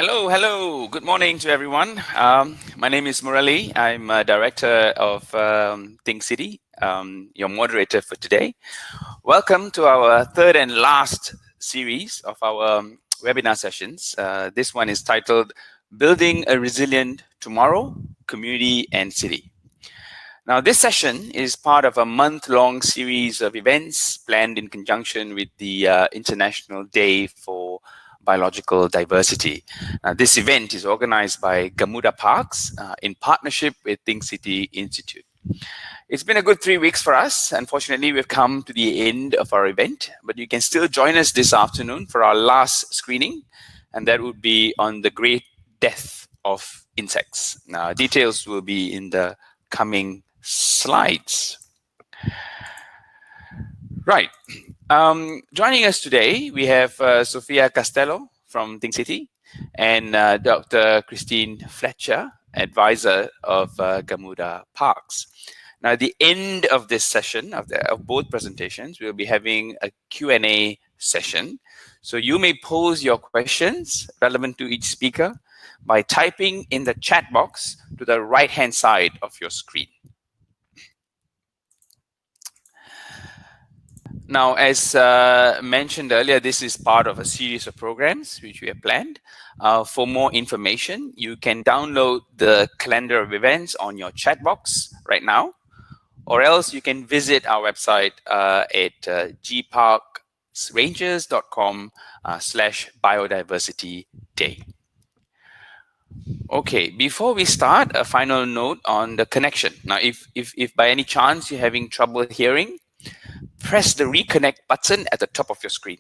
Hello. Good morning to everyone. My name is Murali. I'm a director of Think City, your moderator for today. Welcome to our third and last series of our webinar sessions. This one is titled Building a Resilient Tomorrow, Community and City. Now, this session is part of a month-long series of events planned in conjunction with the International Day for Biological Diversity. This event is organized by Gamuda Parks in partnership with Think City Institute. It's been a good 3 weeks for us. Unfortunately, we've come to the end of our event, but you can still join us this afternoon for our last screening, and that would be on the great death of insects. Now, details will be in the coming slides. Right. Joining us today, we have Sofia Castelo from Think City and Dr. Christine Fletcher, advisor of Gamuda Parks. Now, at the end of this session, of both presentations, we'll be having a Q&A session. So you may pose your questions relevant to each speaker by typing in the chat box to the right-hand side of your screen. Now, as mentioned earlier, this is part of a series of programs which we have planned. For more information, you can download the calendar of events on your chat box right now, or else you can visit our website at gparksrangers.com/biodiversity day. Okay, before we start, a final note on the connection. Now, if by any chance you're having trouble hearing, press the reconnect button at the top of your screen.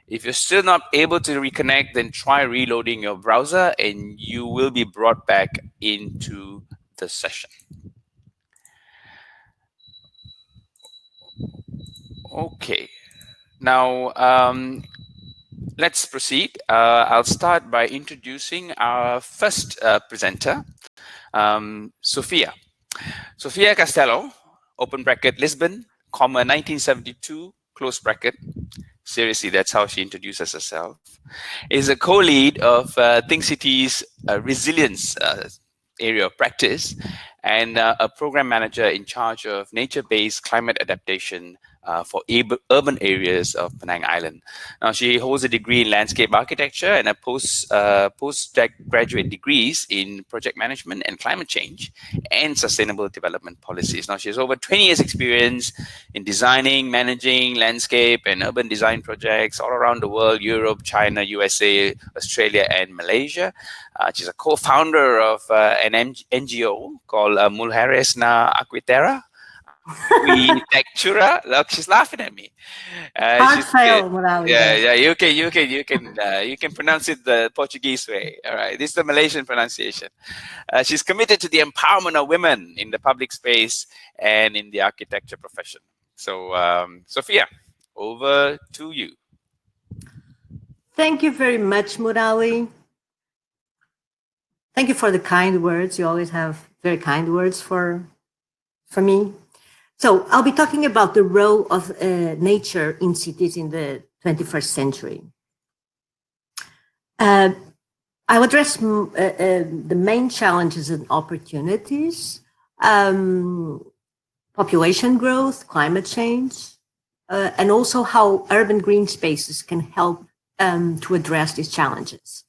If you're still not able to reconnect, then try reloading your browser and you will be brought back into the session. Okay, now let's proceed. I'll start by introducing our first presenter, Sofia. Sofia Castelo, open bracket, Lisbon, 1972, close bracket. Seriously, that's how she introduces herself. Is a co-lead of Think City's resilience area of practice and a program manager in charge of nature-based climate adaptation for urban areas of Penang Island. Now, she holds a degree in landscape architecture and a postgraduate degrees in project management and climate change and sustainable development policies. Now, she has over 20 years experience in designing, managing landscape and urban design projects all around the world, Europe, China, USA, Australia, and Malaysia. She's a co-founder of an NGO called Mulheres na Aquiterra. Architectura. Look, she's laughing at me. Hard fail, Murali. Yeah. You can pronounce it the Portuguese way. All right, this is the Malaysian pronunciation. She's committed to the empowerment of women in the public space and in the architecture profession. So, Sofia, over to you. Thank you very much, Murali. Thank you for the kind words. You always have very kind words for me. So I'll be talking about the role of nature in cities in the 21st century. I'll address the main challenges and opportunities, population growth, climate change, and also how urban green spaces can help to address these challenges.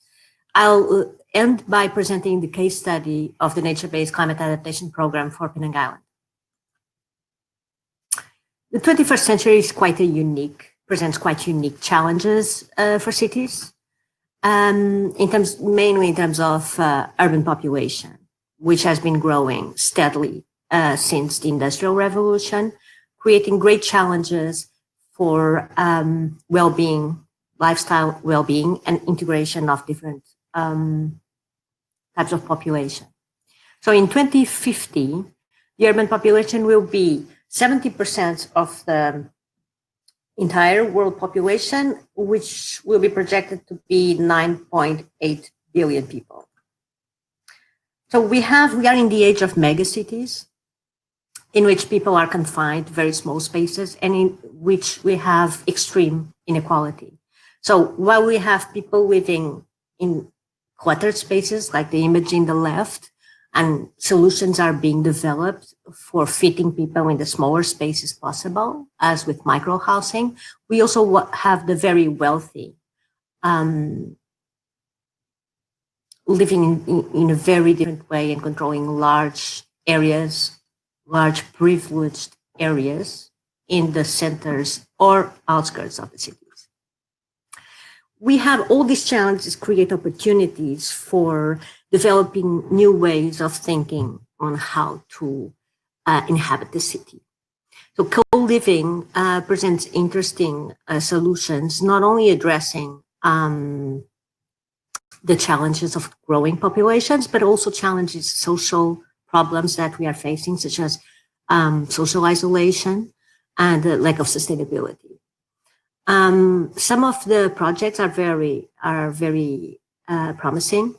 I'll end by presenting the case study of the nature-based climate adaptation program for Penang Island. The 21st century is presents quite unique challenges for cities, mainly in terms of urban population, which has been growing steadily since the Industrial Revolution, creating great challenges for well-being, lifestyle well-being, and integration of different types of population. So in 2050, the urban population will be 70% of the entire world population, which will be projected to be 9.8 billion people. So we are in the age of megacities, in which people are confined to very small spaces and in which we have extreme inequality. So while we have people living in cluttered spaces, like the image in the left, and solutions are being developed for fitting people in the smaller spaces possible, as with micro housing. We also have the very wealthy living in a very different way and controlling large areas, large privileged areas in the centers or outskirts of the cities. We have all these challenges create opportunities for developing new ways of thinking on how to inhabit the city. So co-living presents interesting solutions, not only addressing the challenges of growing populations, but also challenges social problems that we are facing, such as social isolation and the lack of sustainability. Some of the projects are very promising,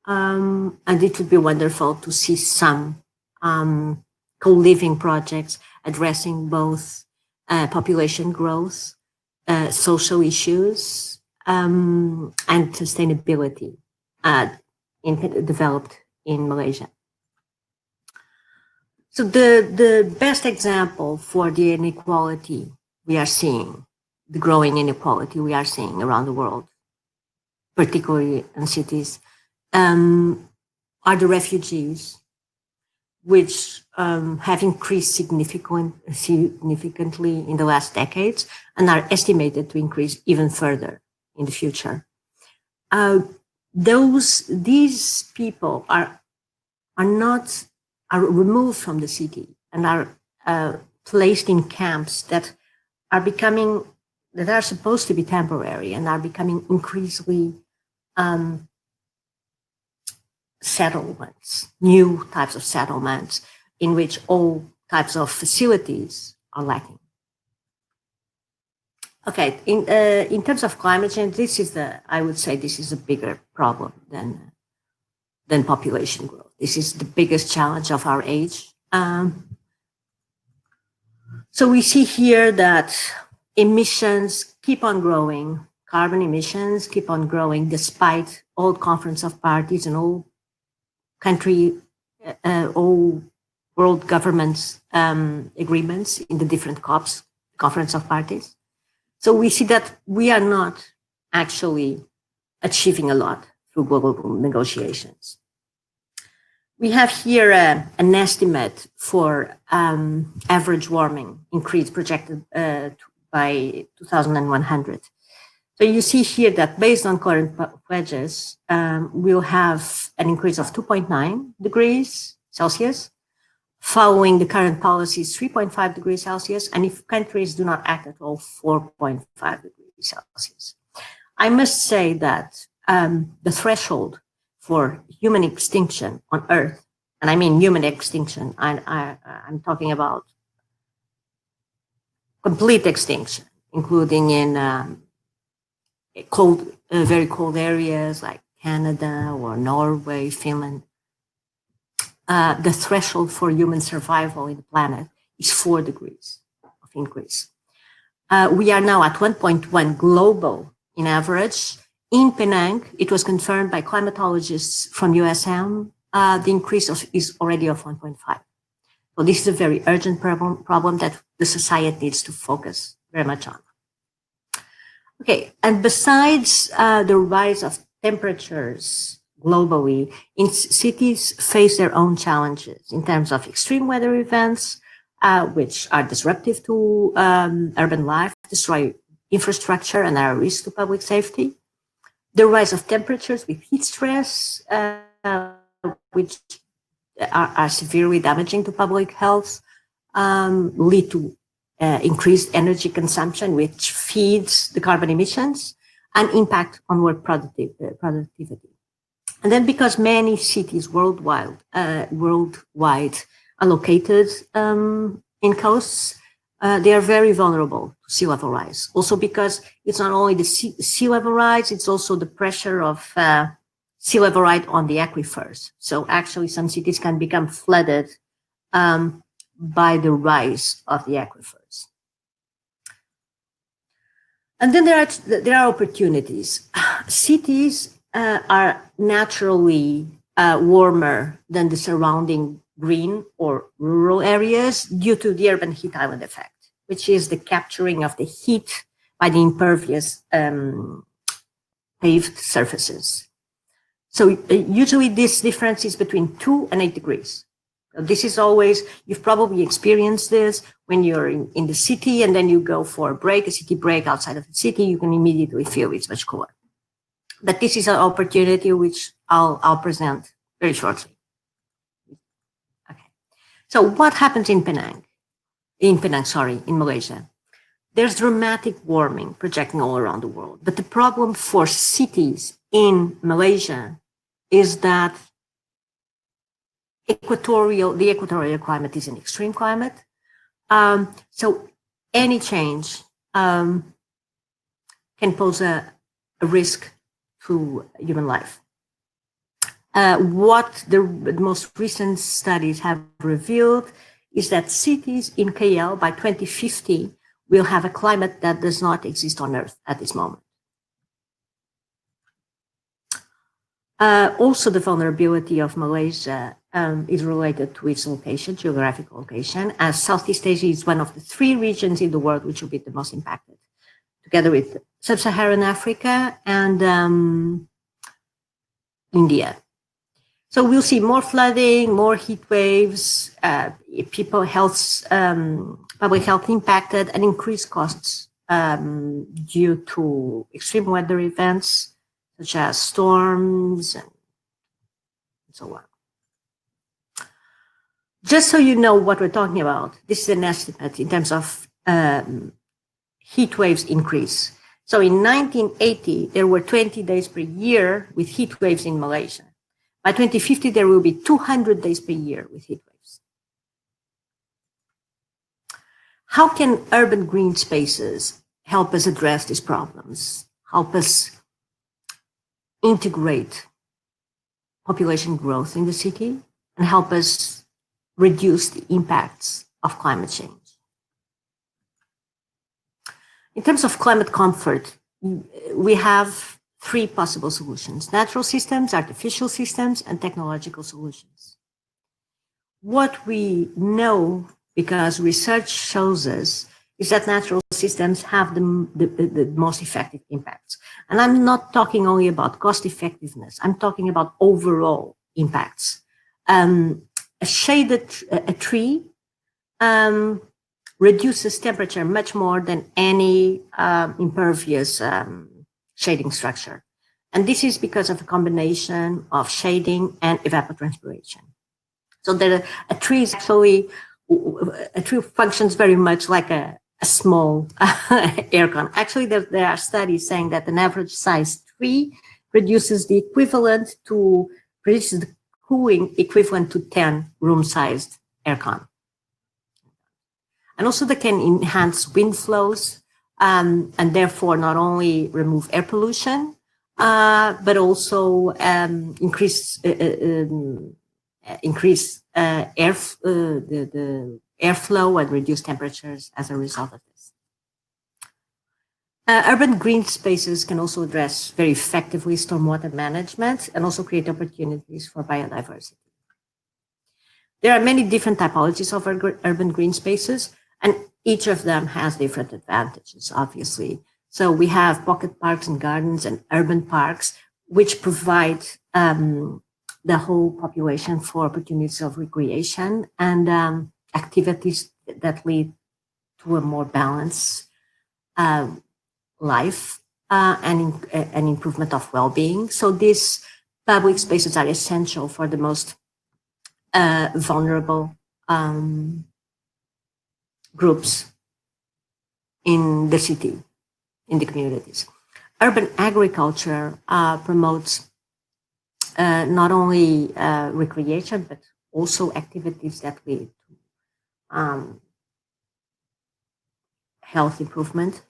and it would be wonderful to see some co-living projects addressing both population growth, social issues, and sustainability developed in Malaysia. So the best example for the inequality we are seeing, the growing inequality we are seeing around the world, particularly in cities, are the refugees, which have increased significantly in the last decades and are estimated to increase even further in the future. These people are removed from the city and are placed in camps that are supposed to be temporary and are becoming increasingly settlements, new types of settlements in which all types of facilities are lacking. Okay, in terms of climate change, I would say this is a bigger problem than population growth. This is the biggest challenge of our age. So we see here that emissions keep on growing, carbon emissions keep on growing despite all Conference of Parties and all world governments agreements in the different COPs, Conference of Parties. So we see that we are not actually achieving a lot through global negotiations. We have here an estimate for average warming increase projected by 2100. So you see here that based on current pledges, we'll have an increase of 2.9 degrees Celsius, following the current policies 3.5 degrees Celsius, and if countries do not act at all, 4.5 degrees Celsius. I must say that the threshold for human extinction on Earth, and I mean human extinction, I'm talking about complete extinction, including in very cold areas like Canada or Norway, Finland. The threshold for human survival in the planet is 4 degrees of increase. We are now at 1.1 global in average. In Penang, it was confirmed by climatologists from USM. The increase is already of 1.5. So this is a very urgent problem that the society needs to focus very much on. Okay, and besides the rise of temperatures globally, cities face their own challenges in terms of extreme weather events, which are disruptive to urban life, destroy infrastructure, and are a risk to public safety. The rise of temperatures with heat stress, which are severely damaging to public health, lead to increased energy consumption, which feeds the carbon emissions, and impact on work productivity. And then because many cities worldwide are located in coasts, they are very vulnerable to sea level rise. Also because it's not only the sea level rise, it's also the pressure of sea level rise on the aquifers. So actually some cities can become flooded by the rise of the aquifers. And then there are opportunities. Cities are naturally warmer than the surrounding green or rural areas due to the urban heat island effect, which is the capturing of the heat by the impervious paved surfaces. So usually this difference is between 2 and 8 degrees. So this is always, you've probably experienced this when you're in the city and then you go for a break, a city break outside of the city, you can immediately feel it's much cooler. But this is an opportunity which I'll present very shortly. Okay. So what happens in Penang? In Malaysia? There's dramatic warming projecting all around the world. But the problem for cities in Malaysia is that the equatorial climate is an extreme climate. So any change can pose a risk to human life. What the most recent studies have revealed is that cities in KL by 2050 will have a climate that does not exist on Earth at this moment. Also, the vulnerability of Malaysia is related to its location, geographical location, as Southeast Asia is one of the 3 regions in the world which will be the most impacted, together with Sub-Saharan Africa and India. So we'll see more flooding, more heat waves, public health impacted, and increased costs due to extreme weather events such as storms and so on. Just so you know what we're talking about, this is an estimate in terms of heat waves increase. So in 1980, there were 20 days per year with heat waves in Malaysia. By 2050, there will be 200 days per year with heat waves. How can urban green spaces help us address these problems, help us integrate population growth in the city, and help us reduce the impacts of climate change? In terms of climate comfort, we have 3 possible solutions: natural systems, artificial systems, and technological solutions. What we know, because research shows us, is that natural systems have the most effective impacts. And I'm not talking only about cost effectiveness, I'm talking about overall impacts. A tree reduces temperature much more than any impervious shading structure. And this is because of a combination of shading and evapotranspiration. So that a tree is actually, a tree functions very much like a small aircon. Actually, there are studies saying that an average size tree produces the cooling equivalent to 10 room-sized aircon. And also they can enhance wind flows and therefore not only remove air pollution, but also increase the airflow and reduce temperatures as a result of this. Urban green spaces can also address very effectively stormwater management and also create opportunities for biodiversity. There are many different typologies of urban green spaces, and each of them has different advantages, obviously. So we have pocket parks and gardens and urban parks, which provide the whole population for opportunities of recreation and activities that lead to a more balanced life and an improvement of well-being. So these public spaces are essential for the most vulnerable groups in the city, in the communities. Urban agriculture promotes not only recreation, but also activities that lead to health improvement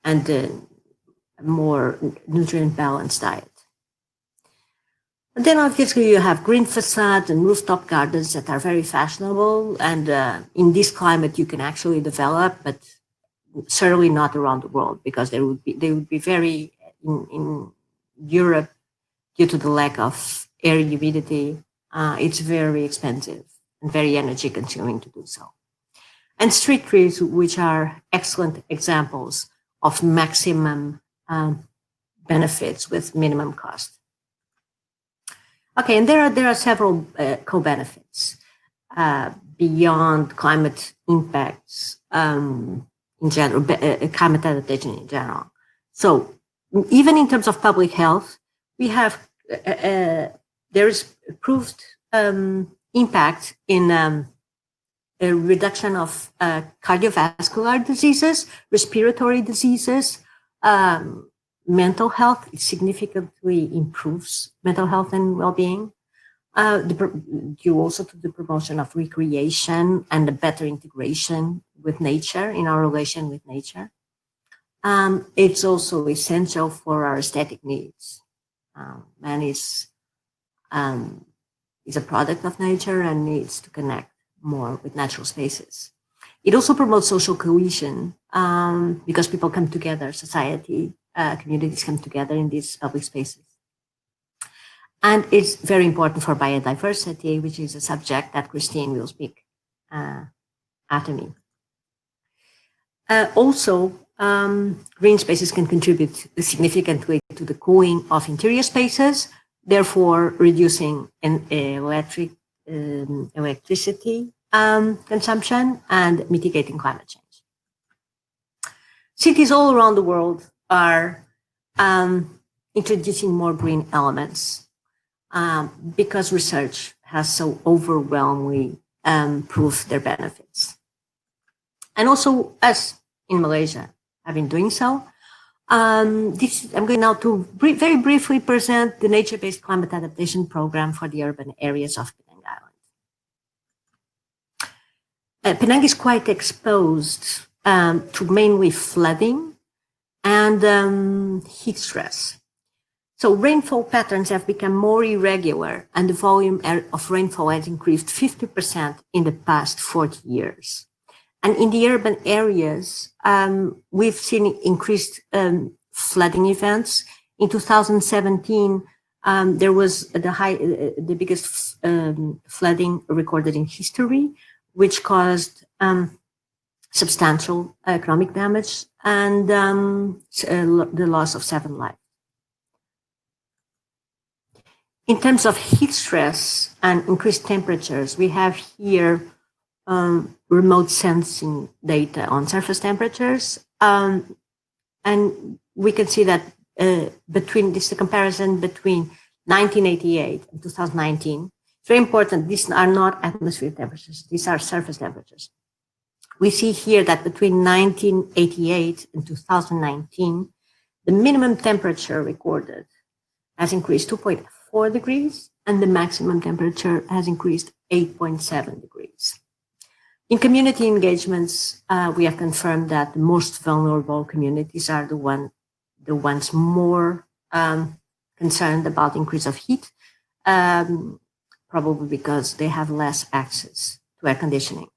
and a more nutrient balanced diet. And then obviously you have green facades and rooftop gardens that are very fashionable, and in this climate you can actually develop, but certainly not around the world, because they would be very Europe, due to the lack of air humidity, it's very expensive and very energy consuming to do so. And street trees, which are excellent examples of maximum benefits with minimum cost. Okay, and there are several co-benefits beyond climate impacts in general, climate adaptation in general. So even in terms of public health, we have there is proved impact in a reduction of cardiovascular diseases, respiratory diseases, mental health. It significantly improves mental health and well-being. Due also to the promotion of recreation and a better integration with nature in our relation with nature. It's also essential for our aesthetic needs. Man is a product of nature and needs to connect more with natural spaces. It also promotes social cohesion because people come together, society, communities come together in these public spaces. And it's very important for biodiversity, which is a subject that Christine will speak after me. Also, green spaces can contribute significantly to the cooling of interior spaces, therefore reducing electricity consumption and mitigating climate change. Cities all around the world are introducing more green elements because research has so overwhelmingly proved their benefits. And also us in Malaysia have been doing so. I'm going now to very briefly present the nature-based climate adaptation program for the urban areas of Penang Island. Penang is quite exposed to mainly flooding and heat stress. So rainfall patterns have become more irregular and the volume of rainfall has increased 50% in the past 40 years. And in the urban areas, we've seen increased flooding events. In 2017, there was the biggest flooding recorded in history, which caused substantial economic damage and the loss of 7 lives. In terms of heat stress and increased temperatures, we have here remote sensing data on surface temperatures. And we can see that this is a comparison between 1988 and 2019. It's very important. These are not atmospheric temperatures. These are surface temperatures. We see here that between 1988 and 2019, the minimum temperature recorded has increased 2.4 degrees and the maximum temperature has increased 8.7 degrees. In community engagements, we have confirmed that the most vulnerable communities are the ones more concerned about increase of heat, probably because they have less access to air conditioning.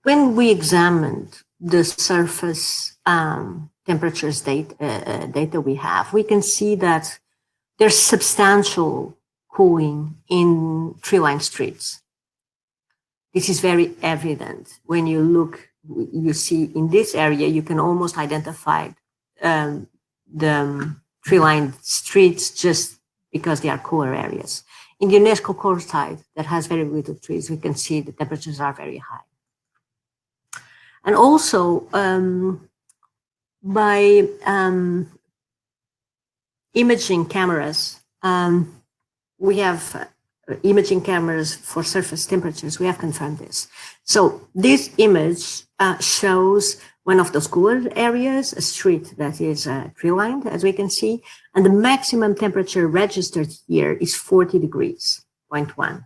When we examined the surface temperatures data we have, we can see that there's substantial cooling in tree-lined streets. This is very evident. When you look, you see in this area, you can almost identify the tree-lined streets just because they are cooler areas. In the UNESCO core site that has very little trees, we can see the temperatures are very high. And also by imaging cameras, we have imaging cameras for surface temperatures. We have confirmed this. So this image shows one of those cooler areas, a street that is tree-lined, as we can see, and the maximum temperature registered here is 40 degrees, 0.1.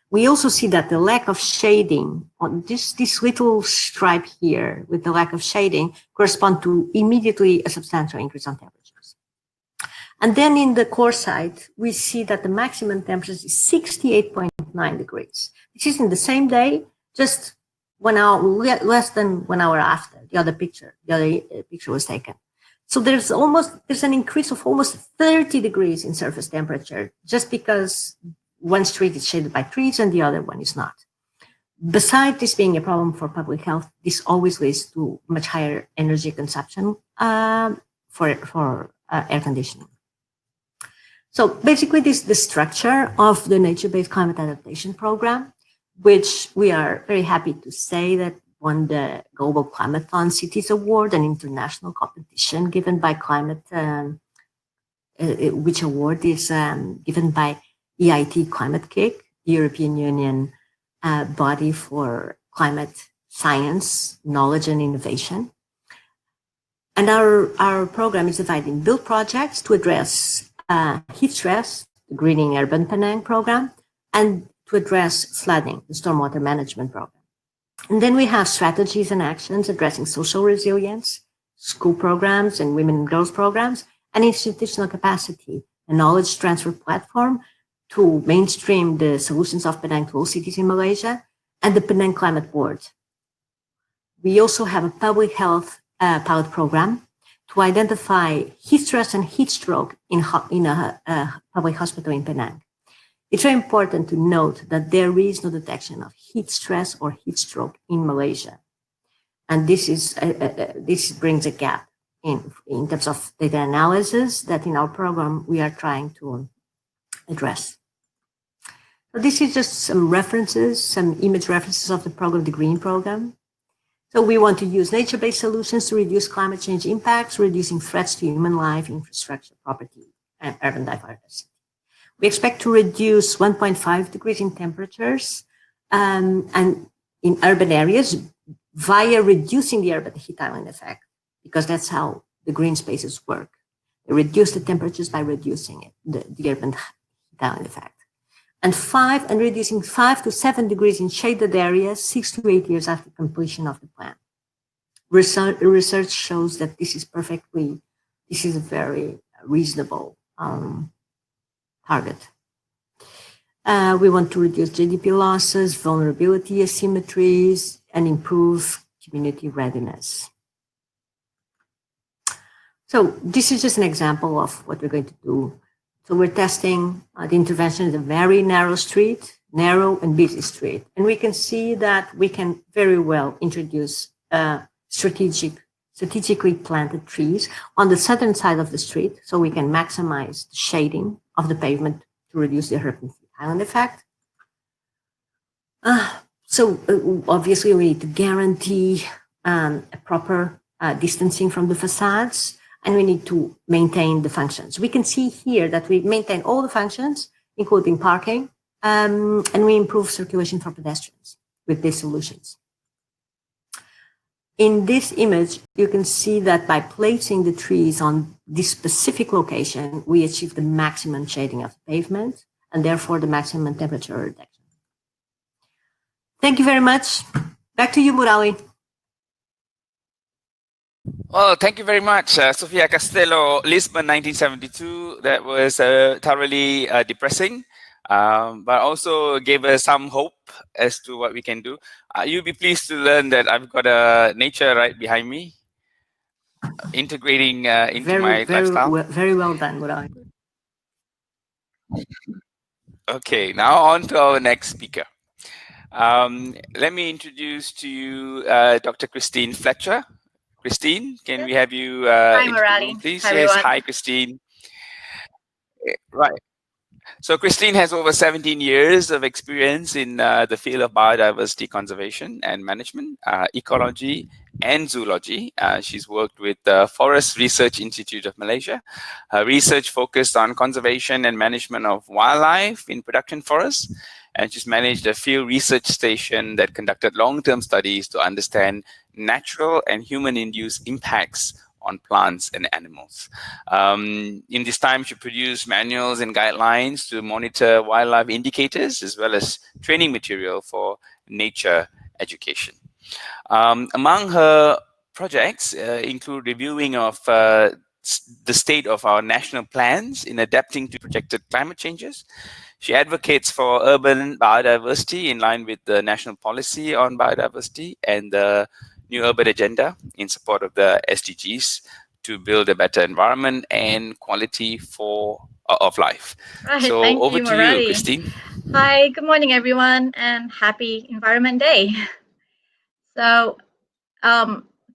We also see that the lack of shading on this little stripe here with the lack of shading correspond to immediately a substantial increase on temperatures. And then in the core site, we see that the maximum temperature is 68.9 degrees. This is in the same day, just 1 hour, less than 1 hour after the other picture was taken. So there's an increase of almost 30 degrees in surface temperature just because one street is shaded by trees and the other one is not. Besides this being a problem for public health, this always leads to much higher energy consumption for air conditioning. So basically, this is the structure of the Nature-Based Climate Adaptation Program, which we are very happy to say that won the Global Climate Fund Cities Award, an international competition given by which award is given by EIT Climate Kick, the European Union body for climate science, knowledge, and innovation. And our program is divided in build projects to address heat stress, the Greening Urban Penang program, and to address flooding, the Stormwater Management program. And then we have strategies and actions addressing social resilience, school programs and women and girls programs, and institutional capacity, a knowledge transfer platform to mainstream the solutions of Penang to all cities in Malaysia, and the Penang Climate Board. We also have a public health pilot program to identify heat stress and heat stroke in a public hospital in Penang. It's very important to note that there is no detection of heat stress or heat stroke in Malaysia. And this brings a gap in terms of data analysis that in our program we are trying to address. So this is just some references, some image references of the program, the GREEN program. So we want to use nature-based solutions to reduce climate change impacts, reducing threats to human life, infrastructure, property, and urban diversity. We expect to reduce 1.5 degrees in temperatures and in urban areas via reducing the urban heat island effect, because that's how the green spaces work. They reduce the temperatures by reducing it, the urban heat island effect. And reducing 5 to 7 degrees in shaded areas 6 to 8 years after completion of the plan. Research shows that this is a very reasonable target. We want to reduce GDP losses, vulnerability asymmetries, and improve community readiness. So this is just an example of what we're going to do. So we're testing the intervention in a very narrow narrow and busy street. And we can see that we can very well introduce strategically planted trees on the southern side of the street, so we can maximize the shading of the pavement to reduce the urban island effect. Obviously we need to guarantee a proper distancing from the facades, and we need to maintain the functions. We can see here that we maintain all the functions, including parking, and we improve circulation for pedestrians with these solutions. In this image, you can see that by placing the trees on this specific location, we achieve the maximum shading of the pavement and therefore the maximum temperature reduction. Thank you very much. Back to you, Murali. Well, thank you very much, Sofia Castelo. Lisbon, 1972. That was thoroughly depressing, but also gave us some hope as to what we can do. You'll be pleased to learn that I've got nature right behind me, integrating into my lifestyle. Very well done, Murali. Okay, now on to our next speaker. Let me introduce to you Dr. Christine Fletcher. Christine, can we have you hi, into the room, please? Hi, yes, everyone. hi, Christine. Right. So Christine has over 17 years of experience in the field of biodiversity conservation and management, ecology and zoology. She's worked with the Forest Research Institute of Malaysia. Her research focused on conservation and management of wildlife in production forests. And she's managed a field research station that conducted long-term studies to understand natural and human-induced impacts on plants and animals. In this time, she produced manuals and guidelines to monitor wildlife indicators, as well as training material for nature education. Among her projects include reviewing of the state of our national plans in adapting to projected climate changes. She advocates for urban biodiversity in line with the national policy on biodiversity and the New Urban Agenda in support of the SDGs to build a better environment and quality of life. Right, So thank over you, to you, Morelli. Christine. Hi, good morning, everyone, and happy Environment Day. So,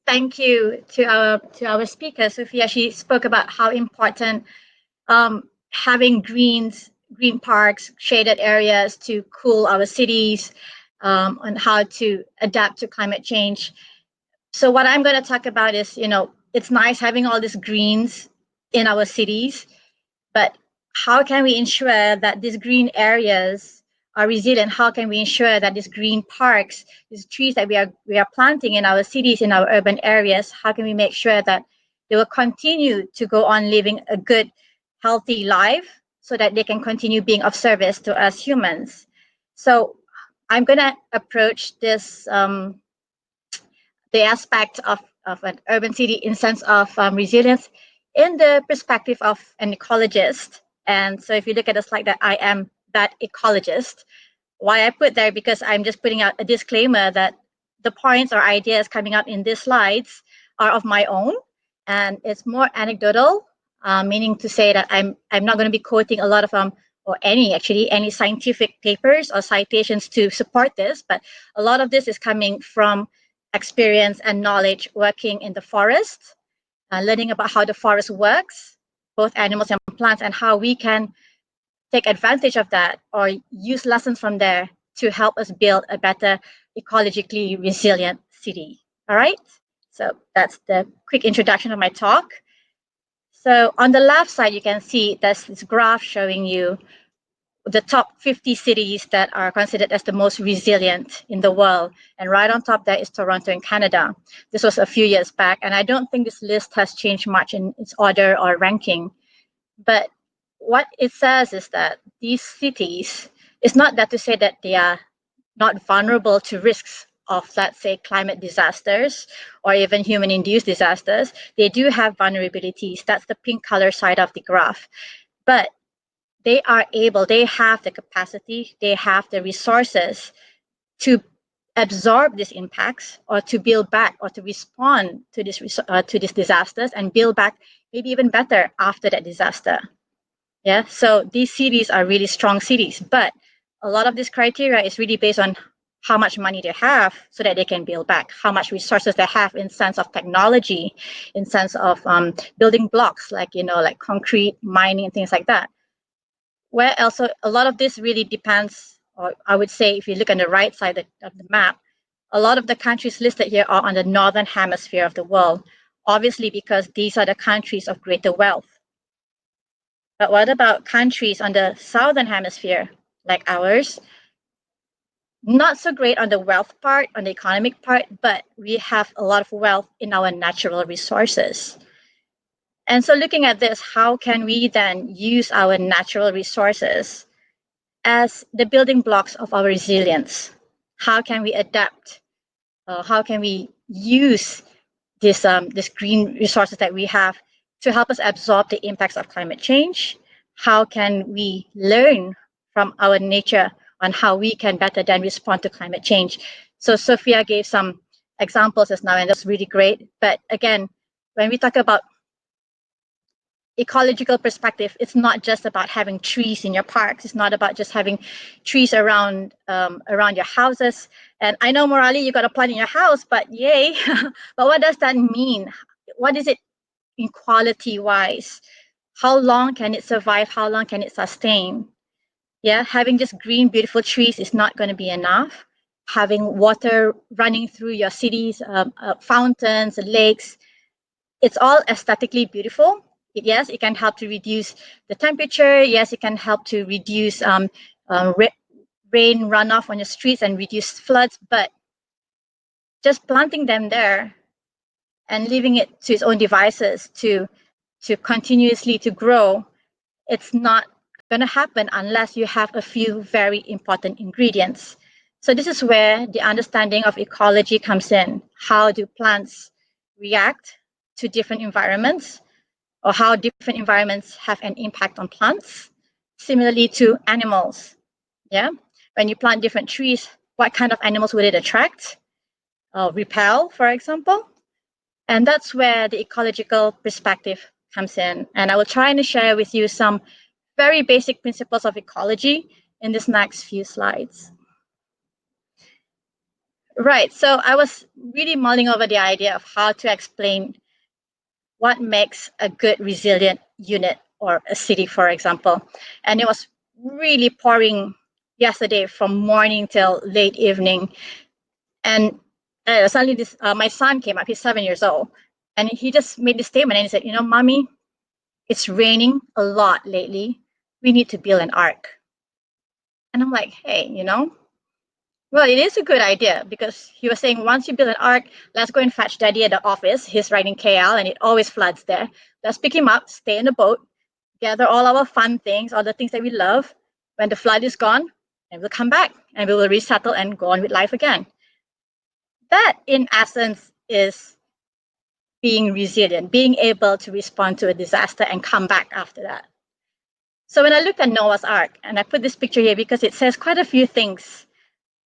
thank you to our speaker, Sofia. She spoke about how important having green parks, shaded areas to cool our cities, and how to adapt to climate change. So, what I'm going to talk about is, it's nice having all these greens in our cities, but how can we ensure that these green areas are resilient? How can we ensure that these green parks, these trees that we are planting in our cities, in our urban areas, how can we make sure that they will continue to go on living a good, healthy life so that they can continue being of service to us humans? So I'm going to approach this the aspect of an urban city in sense of resilience in the perspective of an ecologist. And so if you look at the slide, that I am that ecologist. Why I put there, because I'm just putting out a disclaimer that the points or ideas coming out in these slides are of my own, and it's more anecdotal, meaning to say that I'm not going to be quoting a lot of or any scientific papers or citations to support this, but a lot of this is coming from experience and knowledge working in the forest, learning about how the forest works, both animals and plants, and how we can take advantage of that or use lessons from there to help us build a better ecologically resilient city. All right, so that's the quick introduction of my talk. So on the left side, you can see there's this graph showing you the top 50 cities that are considered as the most resilient in the world. And right on top there is Toronto in Canada. This was a few years back, and I don't think this list has changed much in its order or ranking. But what it says is that these cities, it's not that to say that they are not vulnerable to risks of, let's say, climate disasters or even human-induced disasters. They do have vulnerabilities. That's the pink color side of the graph. But they have the capacity, they have the resources to absorb these impacts or to build back or to respond to these disasters and build back maybe even better after that disaster. Yeah, so these cities are really strong cities, but a lot of this criteria is really based on how much money they have so that they can build back, how much resources they have in sense of technology, in sense of building blocks like concrete, mining, and things like that. Where also a lot of this really depends, or I would say if you look on the right side of the map, a lot of the countries listed here are on the northern hemisphere of the world, obviously because these are the countries of greater wealth. But what about countries on the southern hemisphere, like ours? Not so great on the wealth part, on the economic part, but we have a lot of wealth in our natural resources. And so looking at this, how can we then use our natural resources as the building blocks of our resilience? How can we adapt? How can we use this green resources that we have to help us absorb the impacts of climate change? How can we learn from our nature on how we can better then respond to climate change? So Sofia gave some examples just now, and that's really great. But again, when we talk about ecological perspective, it's not just about having trees in your parks. It's not about just having trees around your houses. And I know, Morali, you got a plant in your house, but yay! But what does that mean? What is it in quality wise? How long can it survive? How long can it sustain? Yeah, having just green, beautiful trees is not going to be enough. Having water running through your cities, fountains, lakes, it's all aesthetically beautiful. Yes, it can help to reduce the temperature. Yes, it can help to reduce rain runoff on your streets and reduce floods. But just planting them there and leaving it to its own devices to continuously to grow, it's not going to happen unless you have a few very important ingredients. So this is where the understanding of ecology comes in. How do plants react to different environments, or how different environments have an impact on plants? Similarly to animals, yeah? When you plant different trees, what kind of animals would it attract? Repel, for example? And that's where the ecological perspective comes in. And I will try and share with you some very basic principles of ecology in this next few slides. Right, so I was really mulling over the idea of how to explain what makes a good resilient unit or a city, for example. And it was really pouring yesterday from morning till late evening. And suddenly my son came up, he's 7 years old, and he just made this statement and he said, you know, Mommy, it's raining a lot lately. We need to build an ark. And I'm like, hey, you know, well, it is a good idea because he was saying, once you build an ark, let's go and fetch Daddy at the office. He's riding KL and it always floods there. Let's pick him up, stay in the boat, gather all our fun things, all the things that we love. When the flood is gone, and we'll come back and we will resettle and go on with life again. That, in essence, is being resilient, being able to respond to a disaster and come back after that. So when I looked at Noah's Ark, and I put this picture here because it says quite a few things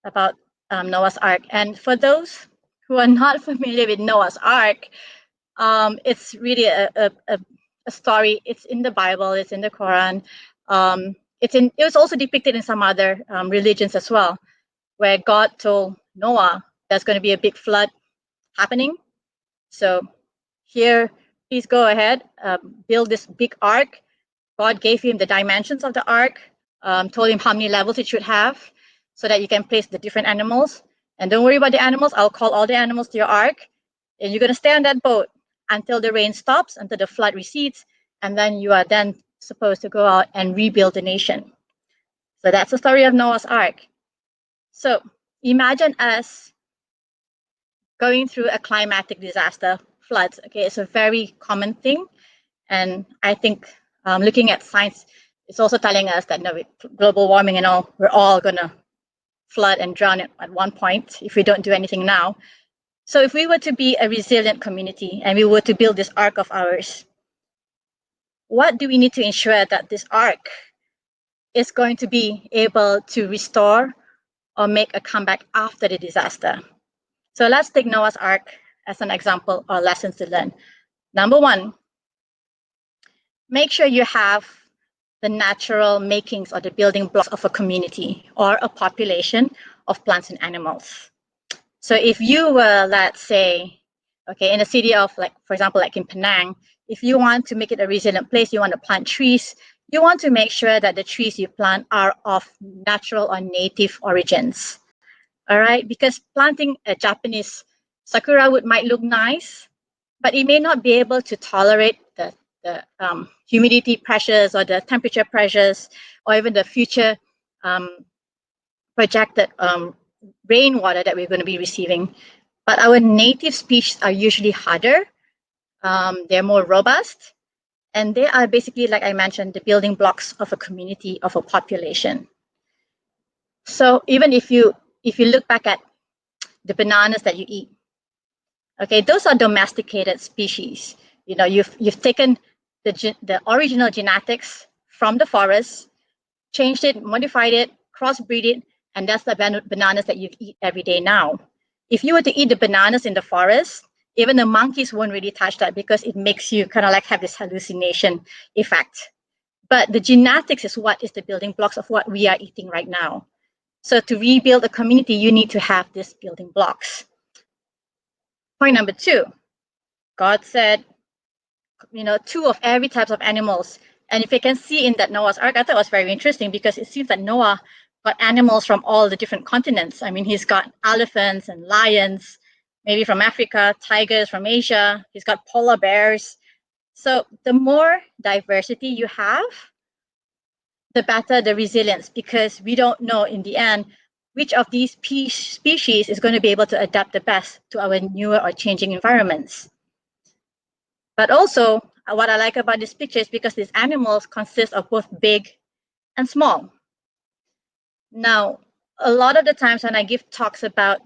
about Noah's Ark. And for those who are not familiar with Noah's Ark, it's really a story. It's in the Bible. It's in the Quran. It was also depicted in some other religions as well, where God told Noah there's going to be a big flood happening. So here, please go ahead, build this big ark. God gave him the dimensions of the ark, told him how many levels it should have, so that you can place the different animals. And don't worry about the animals. I'll call all the animals to your ark. And you're going to stay on that boat until the rain stops, until the flood recedes. And then you are then supposed to go out and rebuild the nation. So that's the story of Noah's Ark. So imagine us going through a climatic disaster, floods. Okay, it's a very common thing. And I think looking at science, it's also telling us that with global warming and all, we're all going to flood and drown at one point if we don't do anything now. So if we were to be a resilient community and we were to build this ark of ours, what do we need to ensure that this ark is going to be able to restore or make a comeback after the disaster? So let's take Noah's Ark as an example or lessons to learn. Number one, make sure you have the natural makings or the building blocks of a community or a population of plants and animals. So if you were, let's say, okay, in a city of, like, for example, like in Penang, if you want to make it a resilient place, you want to plant trees, you want to make sure that the trees you plant are of natural or native origins. All right, because planting a Japanese sakura wood might look nice, but it may not be able to tolerate the humidity pressures or the temperature pressures or even the future projected rainwater that we're going to be receiving. But our native species are usually harder, they're more robust, and they are basically, like I mentioned, the building blocks of a community, of a population. So even if you look back at the bananas that you eat, okay, those are domesticated species. You know, you've taken the original genetics from the forest, changed it, modified it, crossbreed it, and that's the bananas that you eat every day now. If you were to eat the bananas in the forest, even the monkeys won't really touch that because it makes you kind of like have this hallucination effect. But the genetics is what is the building blocks of what we are eating right now. So to rebuild a community, you need to have these building blocks. Point number two, God said, you know, 2 of every type of animals. And if you can see in that Noah's Ark, I thought it was very interesting because it seems that Noah got animals from all the different continents. I mean, he's got elephants and lions, maybe from Africa, tigers from Asia. He's got polar bears. So the more diversity you have, the better the resilience, because we don't know in the end which of these species is going to be able to adapt the best to our newer or changing environments. But also, what I like about this picture is because these animals consist of both big and small. Now, a lot of the times when I give talks about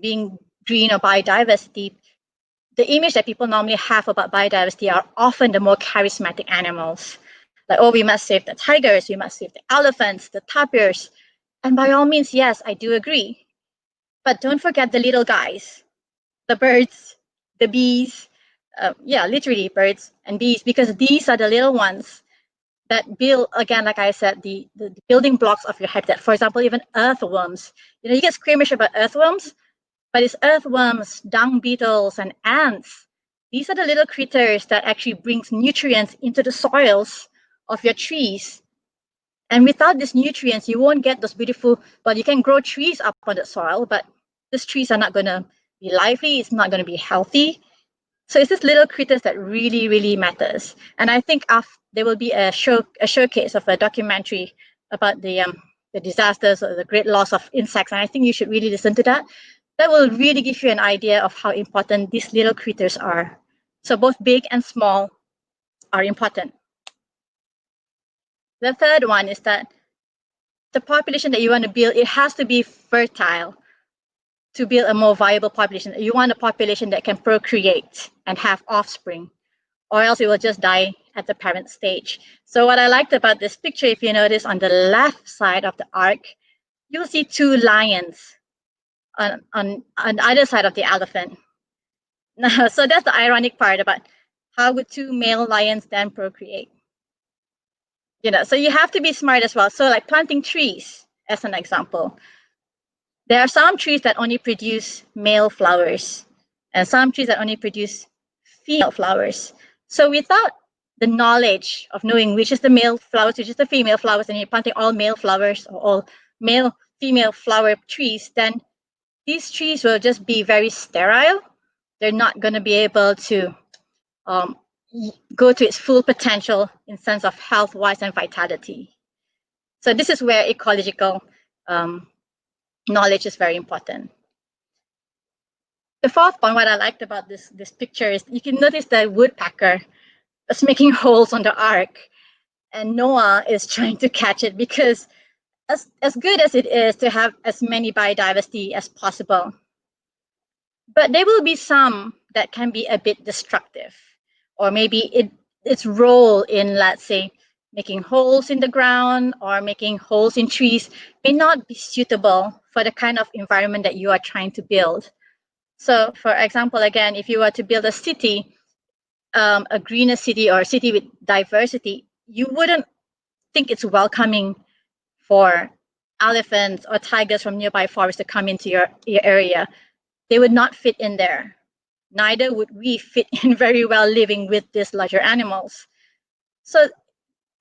being green or biodiversity, the image that people normally have about biodiversity are often the more charismatic animals. Like, oh, we must save the tigers, we must save the elephants, the tapirs. And by all means, yes, I do agree. But don't forget the little guys, the birds, the bees, yeah, literally birds and bees, because these are the little ones that build, again, like I said, the building blocks of your habitat. For example, even earthworms. You get squeamish about earthworms, but it's earthworms, dung beetles, and ants. These are the little critters that actually brings nutrients into the soils of your trees. And without these nutrients, you won't get those beautiful, well, you can grow trees up on the soil, but these trees are not going to be lively. It's not going to be healthy. So it's these little critters that really, really matters. And I think there will be a showcase of a documentary about the disasters or the great loss of insects. And I think you should really listen to that. That will really give you an idea of how important these little critters are. So both big and small are important. The third one is that the population that you want to build, it has to be fertile to build a more viable population. You want a population that can procreate and have offspring, or else it will just die at the parent stage. So what I liked about this picture, if you notice on the left side of the arc, you'll see two lions on either side of the elephant. So that's the ironic part about how would two male lions then procreate? So you have to be smart as well. So like planting trees, as an example. There are some trees that only produce male flowers and some trees that only produce female flowers. So without the knowledge of knowing which is the male flowers, which is the female flowers, and you're planting all male flowers or all male, female flower trees, then these trees will just be very sterile. They're not going to be able to go to its full potential in sense of health-wise and vitality. So this is where ecological knowledge is very important. The fourth point, what I liked about this picture is you can notice the woodpecker is making holes on the ark, and Noah is trying to catch it because as good as it is to have as many biodiversity as possible, but there will be some that can be a bit destructive, or maybe its role in, let's say, making holes in the ground or making holes in trees may not be suitable for the kind of environment that you are trying to build. So for example, again, if you were to build a city, a greener city or a city with diversity, you wouldn't think it's welcoming for elephants or tigers from nearby forests to come into your area. They would not fit in there. Neither would we fit in very well living with these larger animals. So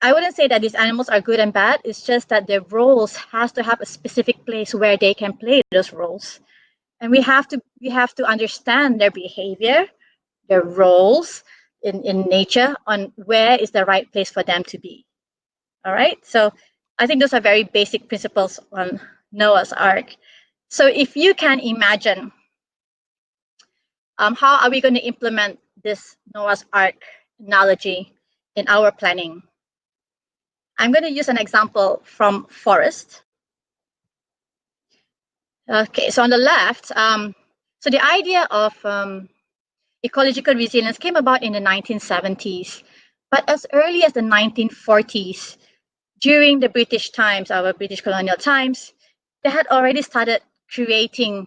I wouldn't say that these animals are good and bad. It's just that their roles has to have a specific place where they can play those roles. And we have to understand their behavior, their roles in nature, on where is the right place for them to be. All right. So I think those are very basic principles on Noah's Ark. So if you can imagine, how are we going to implement this Noah's Ark analogy in our planning? I'm going to use an example from forest. Okay, so on the left, so the idea of ecological resilience came about in the 1970s, but as early as the 1940s, during the British times, our British colonial times, they had already started creating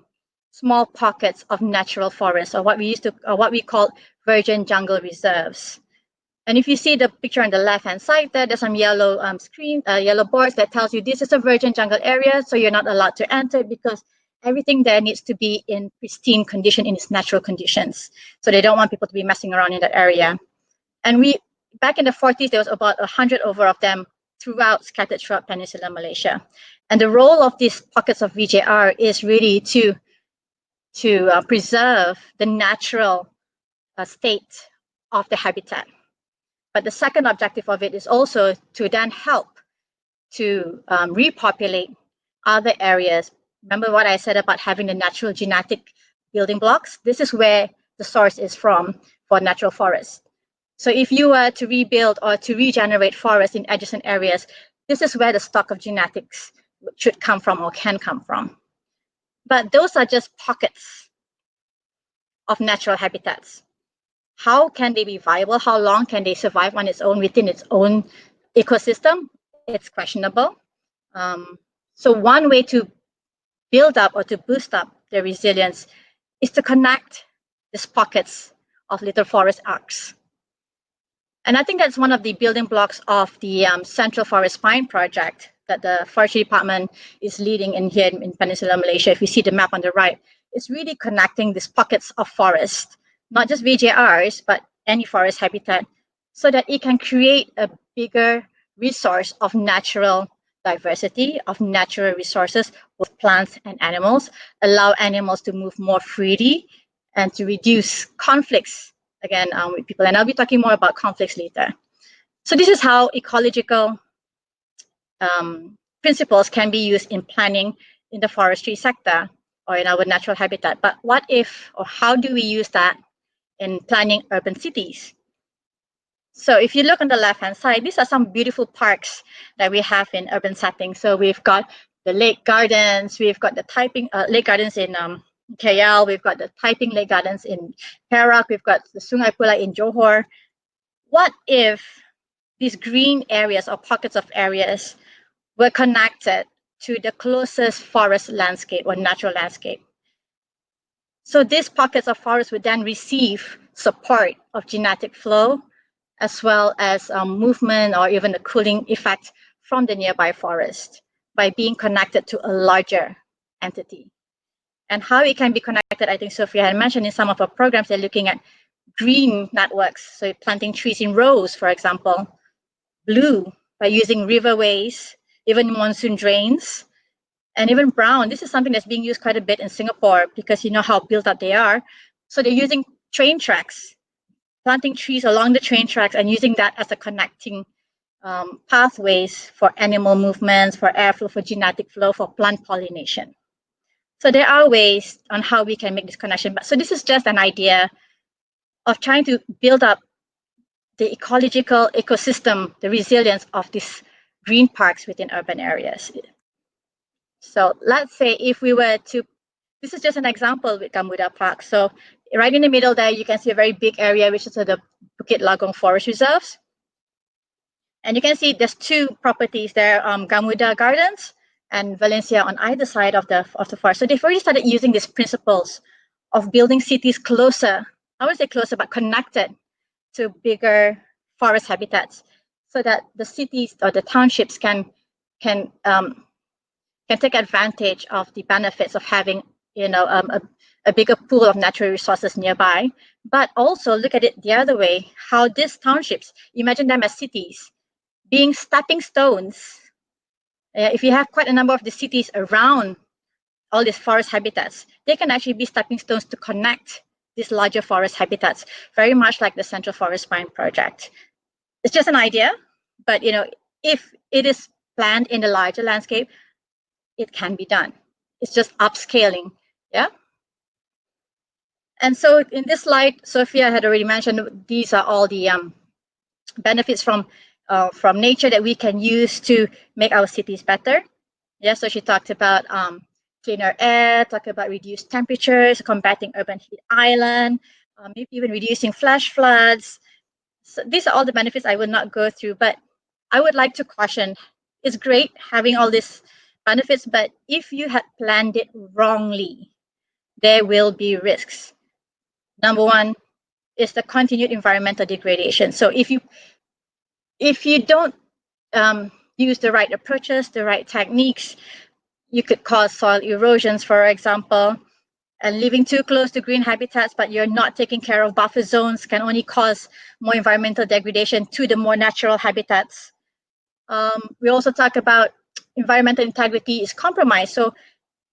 small pockets of natural forests, or what we call virgin jungle reserves. And if you see the picture on the left-hand side there's some yellow yellow boards that tells you this is a virgin jungle area, so you're not allowed to enter because everything there needs to be in pristine condition, in its natural conditions. So they don't want people to be messing around in that area. And back in the 40s, there was about 100 over of them scattered throughout Peninsular Malaysia. And the role of these pockets of VJR is really to preserve the natural state of the habitat. But the second objective of it is also to then help to repopulate other areas. Remember what I said about having the natural genetic building blocks? This is where the source is from for natural forests. So if you were to rebuild or to regenerate forests in adjacent areas, this is where the stock of genetics should come from or can come from. But those are just pockets of natural habitats. How can they be viable? How long can they survive on its own within its own ecosystem? It's questionable. So one way to build up or to boost up their resilience is to connect these pockets of little forest arcs. And I think that's one of the building blocks of the Central Forest Pine project that the Forestry Department is leading in here in Peninsular Malaysia. If you see the map on the right, it's really connecting these pockets of forest, not just VJRs, but any forest habitat, so that it can create a bigger resource of natural diversity, of natural resources, both plants and animals, allow animals to move more freely and to reduce conflicts, again, with people. And I'll be talking more about conflicts later. So this is how ecological principles can be used in planning in the forestry sector or in our natural habitat. But what if, or how do we use that in planning urban cities? So if you look on the left-hand side, these are some beautiful parks that we have in urban settings. So we've got the lake gardens, we've got the typing lake gardens in KL, we've got the typing lake gardens in Perak, we've got the Sungai Pulai in Johor. What if these green areas or pockets of areas were connected to the closest forest landscape or natural landscape? So these pockets of forest would then receive support of genetic flow, as well as movement or even a cooling effect from the nearby forest by being connected to a larger entity. And how it can be connected, I think Sofia had mentioned in some of our programs, they're looking at green networks, so planting trees in rows, for example, blue by using riverways, even monsoon drains, and even brown. This is something that's being used quite a bit in Singapore because you know how built up they are. So they're using train tracks, planting trees along the train tracks and using that as a connecting pathways for animal movements, for airflow, for genetic flow, for plant pollination. So there are ways on how we can make this connection. But so this is just an idea of trying to build up the ecological ecosystem, the resilience of these green parks within urban areas. So let's say if we were to, this is just an example with Gamuda Park. So right in the middle there, you can see a very big area, which is the Bukit Lagong Forest Reserves. And you can see there's two properties there, Gamuda Gardens and Valencia on either side of the forest. So they've already started using these principles of building cities closer, I would say closer, but connected to bigger forest habitats, so that the cities or the townships can take advantage of the benefits of having, you know, a bigger pool of natural resources nearby. But also look at it the other way, how these townships, imagine them as cities, being stepping stones. If you have quite a number of the cities around all these forest habitats, they can actually be stepping stones to connect these larger forest habitats, very much like the Central Forest Pine project. It's just an idea, but you know, if it is planned in the larger landscape, it can be done. It's just upscaling, yeah? And so in this slide, Sofia had already mentioned, these are all the benefits from nature that we can use to make our cities better. Yeah, so she talked about cleaner air, talked about reduced temperatures, combating urban heat island, maybe even reducing flash floods. So these are all the benefits I will not go through, but I would like to caution, it's great having all these benefits, but if you had planned it wrongly, there will be risks. Number one is the continued environmental degradation. So if you don't use the right approaches, the right techniques, you could cause soil erosions, for example, and living too close to green habitats, but you're not taking care of buffer zones can only cause more environmental degradation to the more natural habitats. We also talk about environmental integrity is compromised. So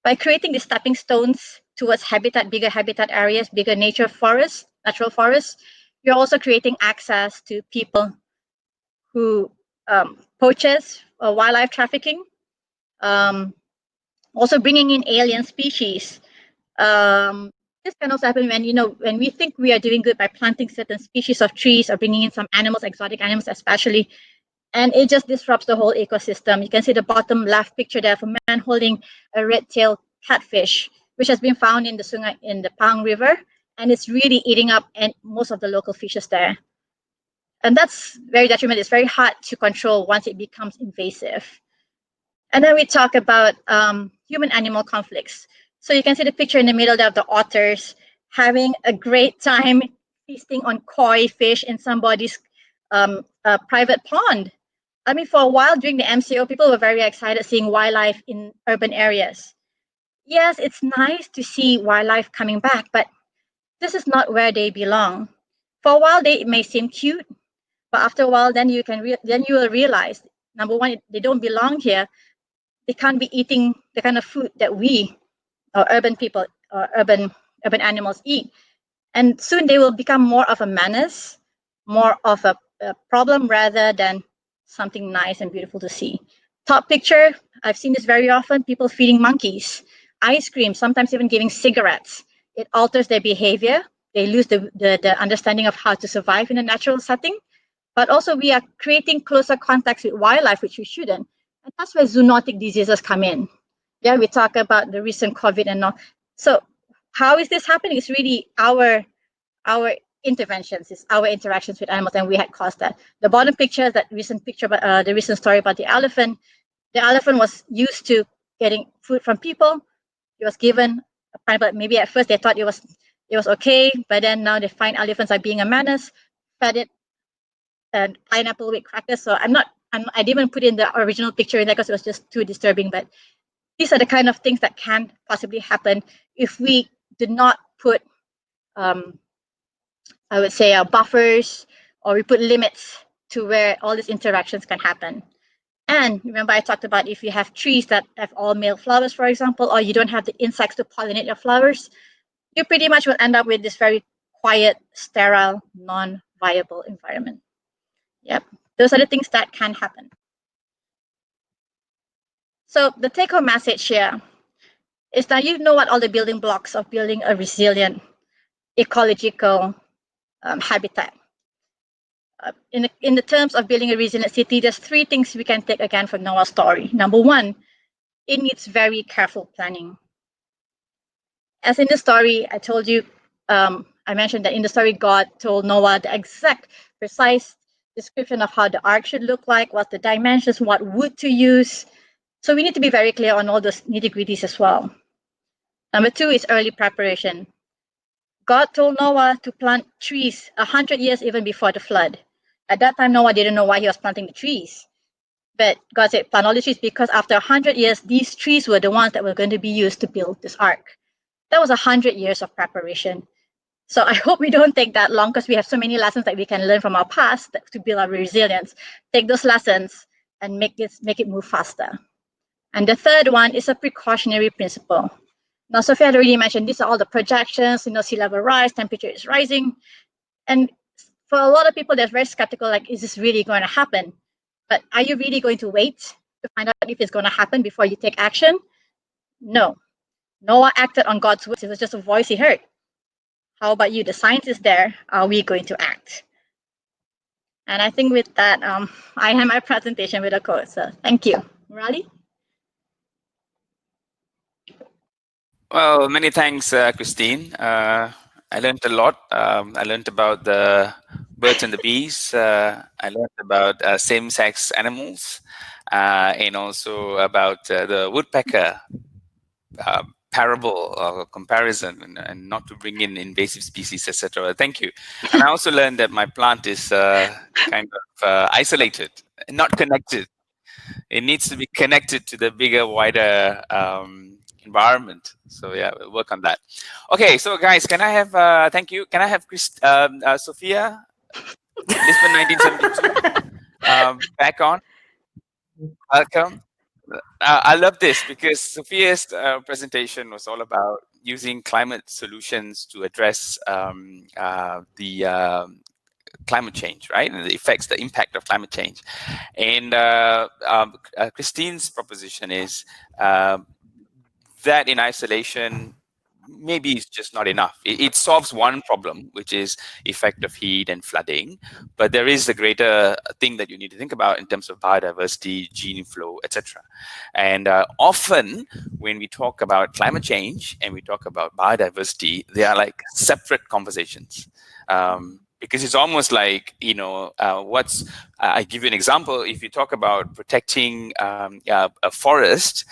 by creating these stepping stones towards habitat, bigger habitat areas, bigger nature forests, natural forests, you're also creating access to people who poachers or wildlife trafficking, also bringing in alien species. This can also happen when we think we are doing good by planting certain species of trees or bringing in some animals, exotic animals especially, and it just disrupts the whole ecosystem. You can see the bottom left picture there of a man holding a red-tailed catfish, which has been found in the Pang River, and it's really eating up most of the local fishes there. And that's very detrimental. It's very hard to control once it becomes invasive. And then we talk about human-animal conflicts. So you can see the picture in the middle there of the otters having a great time feasting on koi fish in somebody's private pond. I mean, for a while during the MCO, people were very excited seeing wildlife in urban areas. Yes, it's nice to see wildlife coming back, but this is not where they belong. For a while, they may seem cute, but after a while, then you will realize, number one, they don't belong here. They can't be eating the kind of food that we, or urban people, or urban animals eat, and soon they will become more of a menace, more of a problem rather than something nice and beautiful to see. Top picture, I've seen this very often, people feeding monkeys ice cream, sometimes even giving cigarettes. It alters their behavior. They lose the understanding of how to survive in a natural setting. But also we are creating closer contacts with wildlife, which we shouldn't. And that's where zoonotic diseases come in. Yeah, we talk about the recent COVID and all. So how is this happening? It's really our interventions, it's our interactions with animals, and we had caused that. The bottom picture, that recent picture, the recent story about the elephant. The elephant was used to getting food from people. It was given a pineapple. Maybe at first they thought it was okay, but then now they find elephants are being a menace. Fed it pineapple with crackers. So I didn't put in the original picture in there because it was just too disturbing. But these are the kind of things that can possibly happen if we did not put, I would say, buffers, or we put limits to where all these interactions can happen. And remember, I talked about if you have trees that have all male flowers, for example, or you don't have the insects to pollinate your flowers, you pretty much will end up with this very quiet, sterile, non-viable environment. Yep, those are the things that can happen. So the take-home message here is that you know what all the building blocks of building a resilient ecological habitat. In the terms of building a resilient city, there's three things we can take again from Noah's story. Number one, it needs very careful planning. As in the story, I told you, I mentioned that in the story, God told Noah the exact, precise description of how the ark should look like, what the dimensions, what wood to use. So we need to be very clear on all those nitty-gritties as well. Number two is early preparation. God told Noah to plant trees 100 years even before the flood. At that time, Noah didn't know why he was planting the trees. But God said, plant all the trees because after 100 years, these trees were the ones that were going to be used to build this ark. That was 100 years of preparation. So I hope we don't take that long because we have so many lessons that we can learn from our past to build our resilience. Take those lessons and make it move faster. And the third one is a precautionary principle. Now, Sophia had already mentioned these are all the projections, sea level rise, temperature is rising. And for a lot of people, they're very skeptical, like, is this really going to happen? But are you really going to wait to find out if it's going to happen before you take action? No. Noah acted on God's words. It was just a voice he heard. How about you? The science is there. Are we going to act? And I think with that, I have my presentation with a quote. So thank you. Murali? Well, many thanks, Christine. I learned a lot. I learned about the birds and the bees. I learned about same-sex animals, and also about the woodpecker parable or comparison, and not to bring in invasive species, etc. Thank you. And I also learned that my plant is kind of isolated, not connected. It needs to be connected to the bigger, wider environment. So yeah, we'll work on that. Okay, so guys, can I have thank you. Can I have Sofia, Lisbon 1972, back on? Welcome. I love this because Sophia's presentation was all about using climate solutions to address the climate change, right? And the effects, the impact of climate change. And Christine's proposition is that in isolation maybe it's just not enough. It solves one problem, which is effect of heat and flooding, but there is a greater thing that you need to think about in terms of biodiversity, gene flow, etc. And often when we talk about climate change and we talk about biodiversity, they are like separate conversations. Because it's almost like, what's I give you an example. If you talk about protecting a forest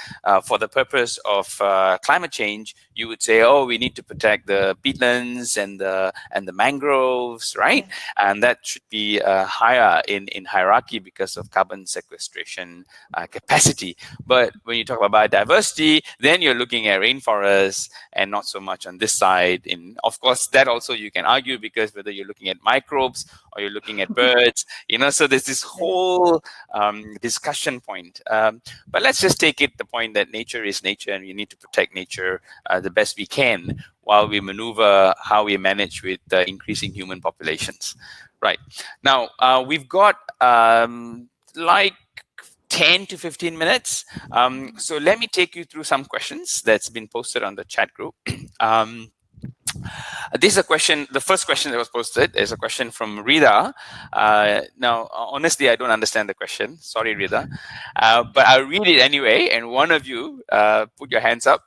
for the purpose of climate change, you would say, oh, we need to protect the peatlands and the mangroves, right? And that should be higher in hierarchy because of carbon sequestration capacity. But when you talk about biodiversity, then you're looking at rainforests and not so much on this side. And of course, that also you can argue, because whether you're looking at microbes or you're looking at birds, so there's this whole discussion point. But let's just take it the point that nature is nature, and we need to protect nature the best we can while we maneuver how we manage with increasing human populations. Right. Now, we've got like 10 to 15 minutes. So let me take you through some questions that's been posted on the chat group. This is a question. The first question that was posted is a question from Rida. Now, honestly, I don't understand the question. Sorry, Rida. But I'll read it anyway. And one of you put your hands up.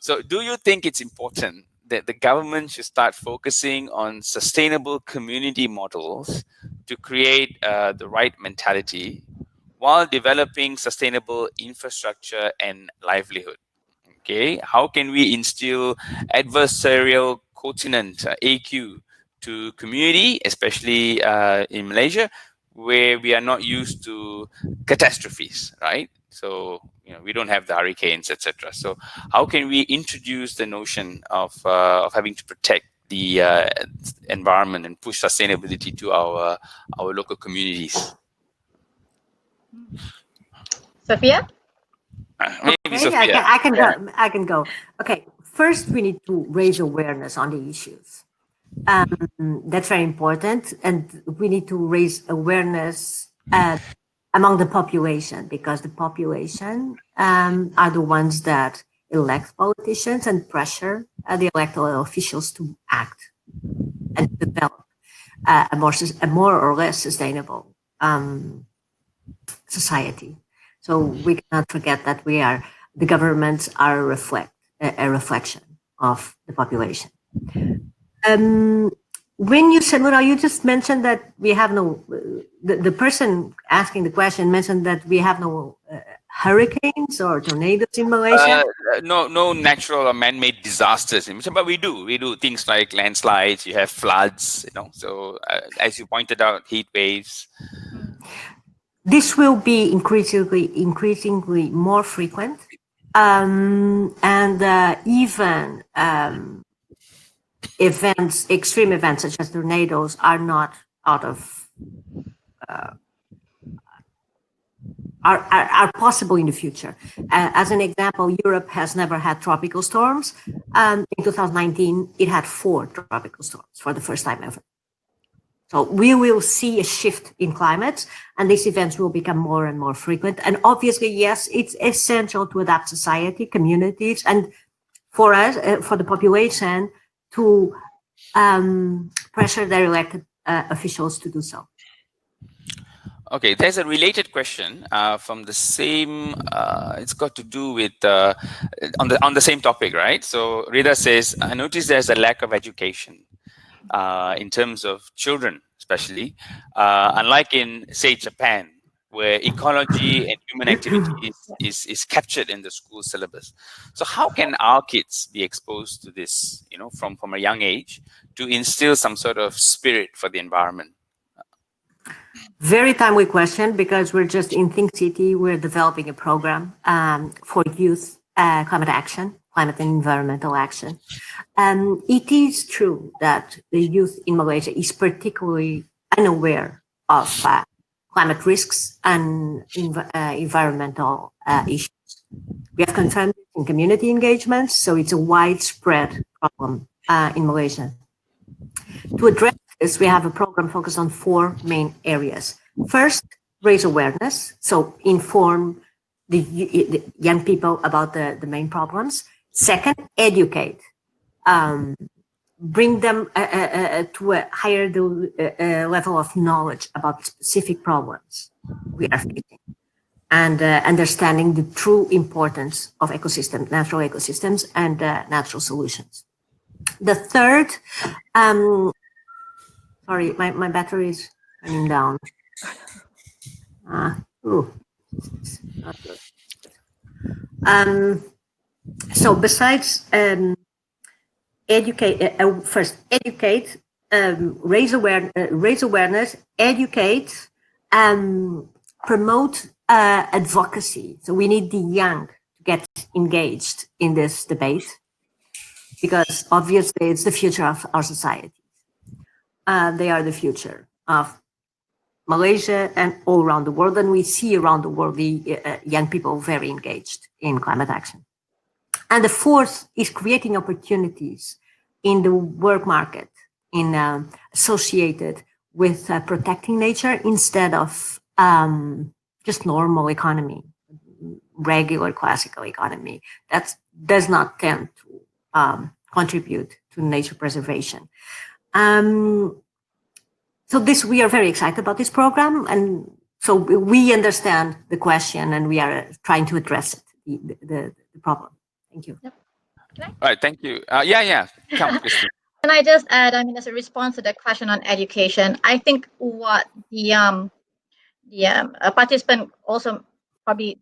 So do you think it's important that the government should start focusing on sustainable community models to create the right mentality while developing sustainable infrastructure and livelihood? Okay, how can we instill adversarial continent AQ to community, especially in Malaysia, where we are not used to catastrophes, right? So we don't have the hurricanes, etc. So how can we introduce the notion of having to protect the environment and push sustainability to our local communities? Sophia? Maybe Okay, Sophia. I can go. Okay, first we need to raise awareness on the issues. That's very important, and we need to raise awareness among the population, because the population are the ones that elect politicians and pressure the electoral officials to act and develop a more or less sustainable society. So we cannot forget that the governments are a reflection of the population. When you said, you just mentioned that we have no, the person asking the question mentioned that we have no hurricanes or tornadoes in Malaysia. No natural or man-made disasters, but we do things like landslides. You have floods, So as you pointed out, heat waves. This will be increasingly more frequent, and even extreme events such as tornadoes are not out of are possible in the future. As an example, Europe has never had tropical storms. In 2019, it had 4 tropical storms for the first time ever. So we will see a shift in climate, and these events will become more and more frequent. And obviously, yes, it's essential to adapt society, communities, and for us, for the population, to pressure their elected officials to do so. Okay, there's a related question from the same. It's got to do with on the same topic, right? So Rida says, I noticed there's a lack of education in terms of children, especially, unlike in, say, Japan, where ecology and human activity is captured in the school syllabus. So how can our kids be exposed to this, from a young age, to instill some sort of spirit for the environment? Very timely question, because we're just in Think City, we're developing a program for youth climate and environmental action. It is true that the youth in Malaysia is particularly unaware of climate risks and environmental issues. We have confirmed it in community engagements, so it's a widespread problem in Malaysia. To address this, we have a program focused on 4 main areas. First, raise awareness, so inform the young people about the main problems. Second, educate, bring them to a higher level of knowledge about specific problems we are facing, and understanding the true importance of natural ecosystems and natural solutions. The third, sorry, my battery is running down. Ooh, this is not good. So besides first educate, raise awareness, educate, promote advocacy. So we need the young to get engaged in this debate, because obviously it's the future of our society. They are the future of Malaysia and all around the world, and we see around the world the young people very engaged in climate action. And the fourth is creating opportunities in the work market, associated with protecting nature instead of just normal economy, regular classical economy that does not tend to contribute to nature preservation. So we are very excited about this program, and so we understand the question and we are trying to address it, the problem. Thank you. Yep. All right, thank you. Yeah. Come, Christine. Can I just add, as a response to the question on education, I think what the participant also probably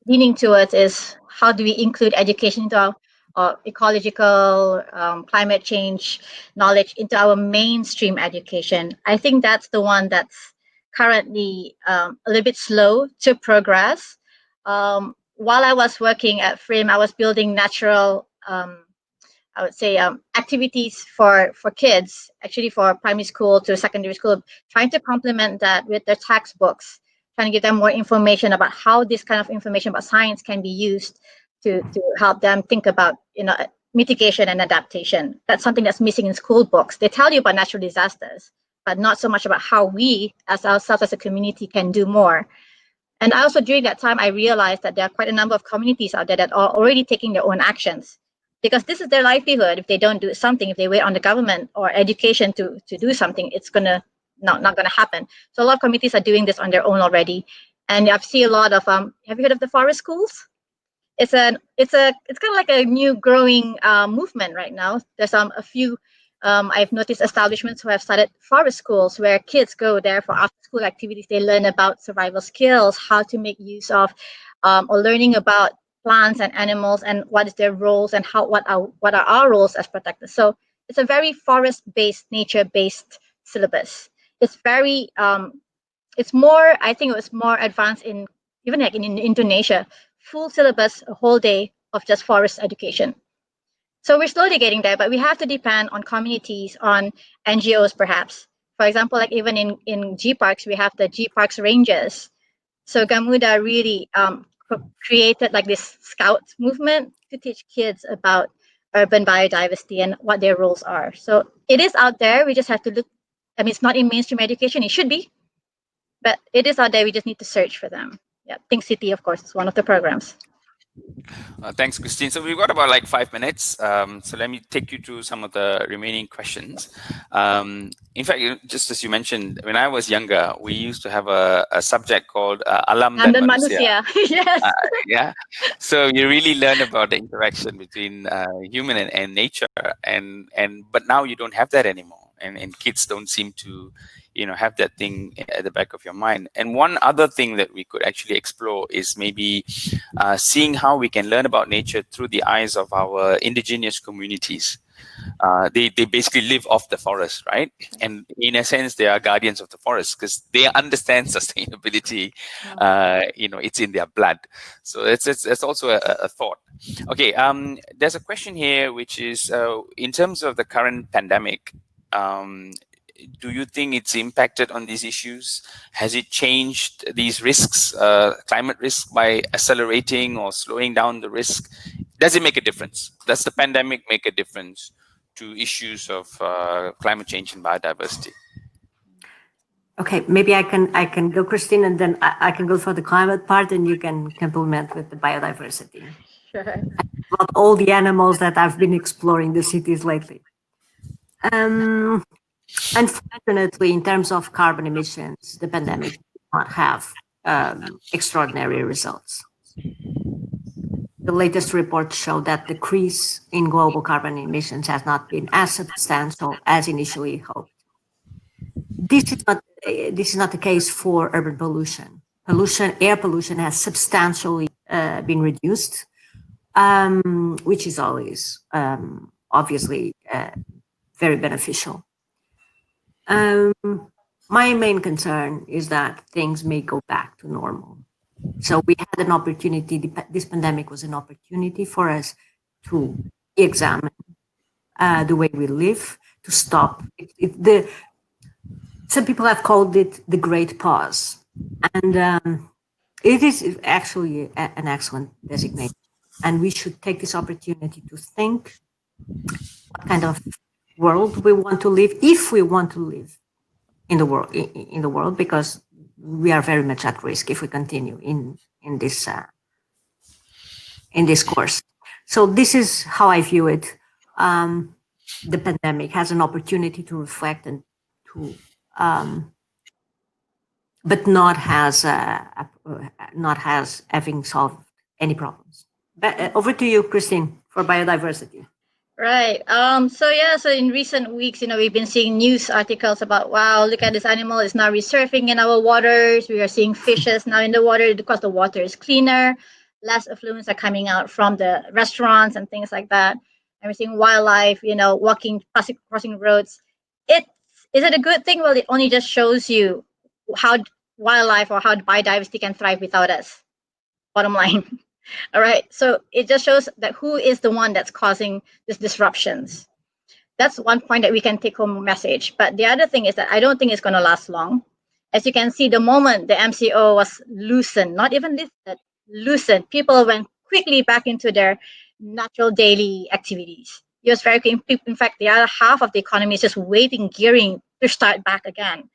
leaning towards is how do we include education into our ecological climate change knowledge into our mainstream education. I think that's the one that's currently a little bit slow to progress. While I was working at FRIM, I was building natural I would say activities for kids, actually for primary school to secondary school, trying to complement that with their textbooks, trying to give them more information about how this kind of information about science can be used to help them think about mitigation and adaptation. That's something that's missing in school books. They tell you about natural disasters, but not so much about how we as ourselves as a community can do more. And also during that time, I realized that there are quite a number of communities out there that are already taking their own actions, because this is their livelihood. If they don't do something, if they wait on the government or education to do something, it's gonna not gonna happen. So a lot of communities are doing this on their own already. And I've seen a lot of have you heard of the forest schools? It's kind of like a new growing movement right now. There's a few I've noticed establishments who have started forest schools where kids go there for after school activities. They learn about survival skills, how to make use of or learning about plants and animals and what is their roles and what are our roles as protectors. So it's a very forest-based, nature-based syllabus. It's very it's more, I think it was more advanced in even like in Indonesia, full syllabus, a whole day of just forest education. So we're slowly getting there, but we have to depend on communities, on NGOs perhaps. For example, like even in G Parks, we have the G Parks Rangers. So Gamuda really created like this scout movement to teach kids about urban biodiversity and what their roles are. So it is out there. We just have to look. I mean, it's not in mainstream education. It should be, but it is out there. We just need to search for them. Yeah, Think City, of course, is one of the programs. Thanks, Christine. So we've got about like 5 minutes. So let me take you through some of the remaining questions. In fact, just as you mentioned, when I was younger, we used to have a subject called Alam dan Manusia. Yes. Yeah. So you really learn about the interaction between human and nature, but now you don't have that anymore, and kids don't seem to have that thing at the back of your mind. And one other thing that we could actually explore is maybe seeing how we can learn about nature through the eyes of our indigenous communities. They basically live off the forest, right? And in a sense, they are guardians of the forest because they understand sustainability. It's in their blood. So it's also a thought. Okay, there's a question here, which is in terms of the current pandemic, do you think it's impacted on these issues? Has it changed these risks, climate risk, by accelerating or slowing down the risk? Does it make a difference? Does the pandemic make a difference to issues of climate change and biodiversity? Okay, maybe I can go, Christine, and then I can go for the climate part, and you can complement with the biodiversity. Sure. About all the animals that I've been exploring the cities lately. Unfortunately, in terms of carbon emissions, the pandemic did not have extraordinary results. The latest reports show that the decrease in global carbon emissions has not been as substantial as initially hoped. This is not this is not the case for urban pollution. Air pollution has substantially been reduced, which is always obviously very beneficial. My main concern is that things may go back to normal. So we had an opportunity, this pandemic was an opportunity for us to examine the way we live, to stop. Some people have called it the Great Pause. And it is actually an excellent designation. And we should take this opportunity to think what kind of world we want to live, if we want to live in the world, because we are very much at risk if we continue in this course. So this is how I view it. The pandemic has an opportunity to reflect and to, but not has having solved any problems. But, over to you, Christine, for biodiversity. Right. So in recent weeks, we've been seeing news articles about, wow, look at this animal is now resurfacing in our waters. We are seeing fishes now in the water because the water is cleaner. Less effluents are coming out from the restaurants and things like that. And we're seeing wildlife, walking, crossing roads. Is it a good thing? Well, it only just shows you how wildlife or how biodiversity can thrive without us. Bottom line. All right. So it just shows that who is the one that's causing these disruptions. That's one point that we can take home message. But the other thing is that I don't think it's going to last long. As you can see, the moment the MCO was loosened, not even lifted, loosened, people went quickly back into their natural daily activities. It was very quick. In fact, the other half of the economy is just waiting, gearing to start back again.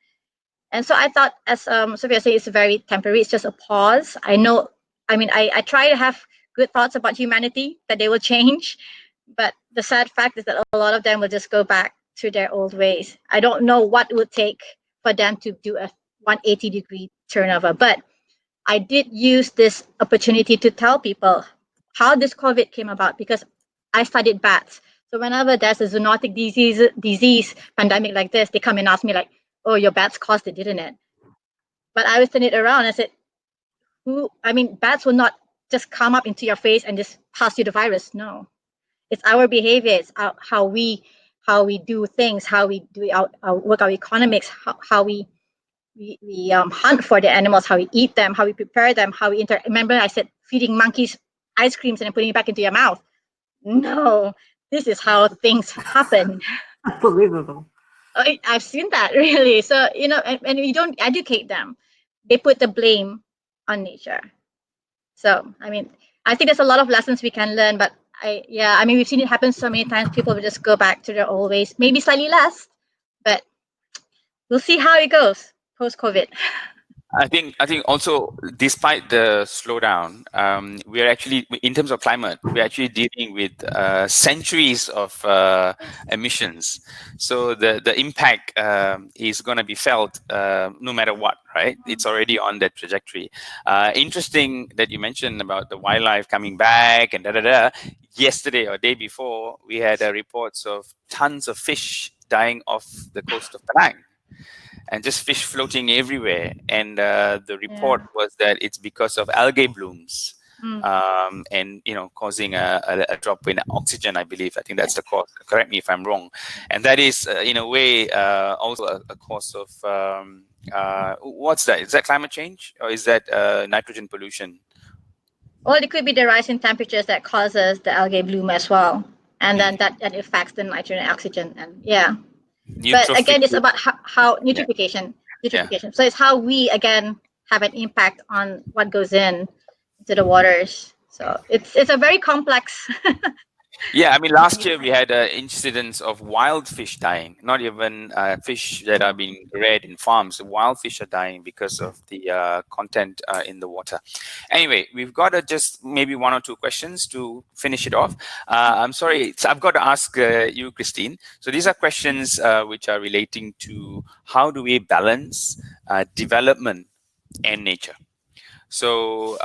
And so I thought, as Sofia said, it's very temporary. It's just a pause. I try to have good thoughts about humanity, that they will change. But the sad fact is that a lot of them will just go back to their old ways. I don't know what it would take for them to do a 180-degree turnover. But I did use this opportunity to tell people how this COVID came about, because I studied bats. So whenever there's a zoonotic disease pandemic like this, they come and ask me like, oh, your bats caused it, didn't it? But I would turn it around and said, bats will not just come up into your face and just pass you the virus. No, it's our behavior. It's how we do things, how we do our economics, how we hunt for the animals, how we eat them, how we prepare them, how we Remember, I said feeding monkeys ice creams and then putting it back into your mouth. No, this is how things happen. Unbelievable. I've seen that, really. So, and you don't educate them. They put the blame on nature. So, I think there's a lot of lessons we can learn, but we've seen it happen so many times. People will just go back to their old ways, maybe slightly less, but we'll see how it goes post-COVID. I think also, despite the slowdown, we are actually, in terms of climate, we're actually dealing with centuries of emissions. So the impact is going to be felt no matter what, right? It's already on that trajectory. Interesting that you mentioned about the wildlife coming back and Yesterday or day before, we had reports of tons of fish dying off the coast of Penang. And just fish floating everywhere. And the report was that it's because of algae blooms, and causing a drop in oxygen, I believe. I think that's the cause. Correct me if I'm wrong. And that is, in a way, also a cause of what's that? Is that climate change, or is that nitrogen pollution? Well, it could be the rise in temperatures that causes the algae bloom as well, and then that affects the nitrogen and oxygen, and But again, it's about how eutrophication. So it's how we again have an impact on what goes into the waters. So it's a very complex. Last year we had incidents of wild fish dying. Not even fish that are being reared in farms. Wild fish are dying because of the content in the water. Anyway, we've got just maybe one or two questions to finish it off. I'm sorry, I've got to ask you, Christine. So these are questions which are relating to how do we balance development and nature. So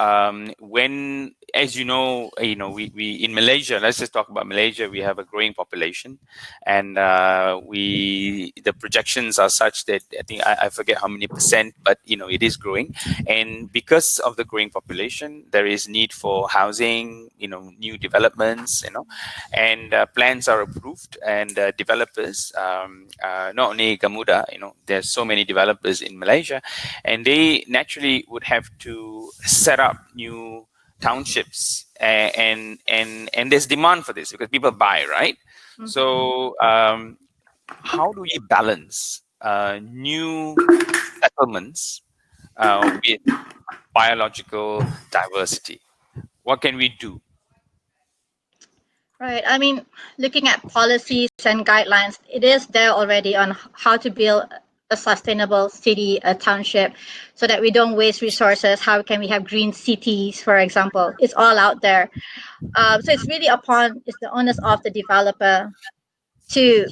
when, as you know, we in Malaysia, let's just talk about Malaysia. We have a growing population, and the projections are such that I think I forget how many percent, but it is growing, and because of the growing population, there is need for housing, new developments, and plans are approved, and developers, not only Gamuda, there's so many developers in Malaysia, and they naturally would have to set up new townships, and there's demand for this because people buy, right? So how do we balance new settlements with biological diversity? What can we do? Right. I mean, looking at policies and guidelines, it is there already on how to build a sustainable city, a township, so that we don't waste resources. How can we have green cities, for example? It's all out there. So it's really it's the onus of the developer to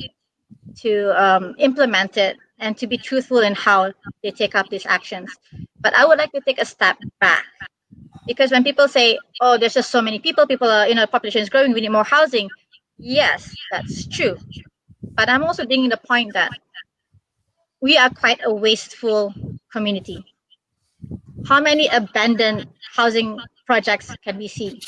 implement it and to be truthful in how they take up these actions. But I would like to take a step back, because when people say, oh, there's just so many people are, population is growing, we need more housing. Yes, that's true. But I'm also bringing the point that we are quite a wasteful community. How many abandoned housing projects can we see?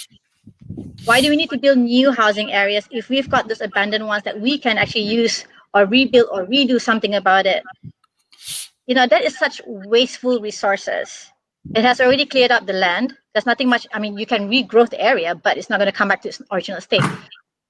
Why do we need to build new housing areas if we've got those abandoned ones that we can actually use or rebuild or redo something about it? That is such wasteful resources. It has already cleared up the land. There's nothing much. I mean, you can regrow the area, but it's not going to come back to its original state.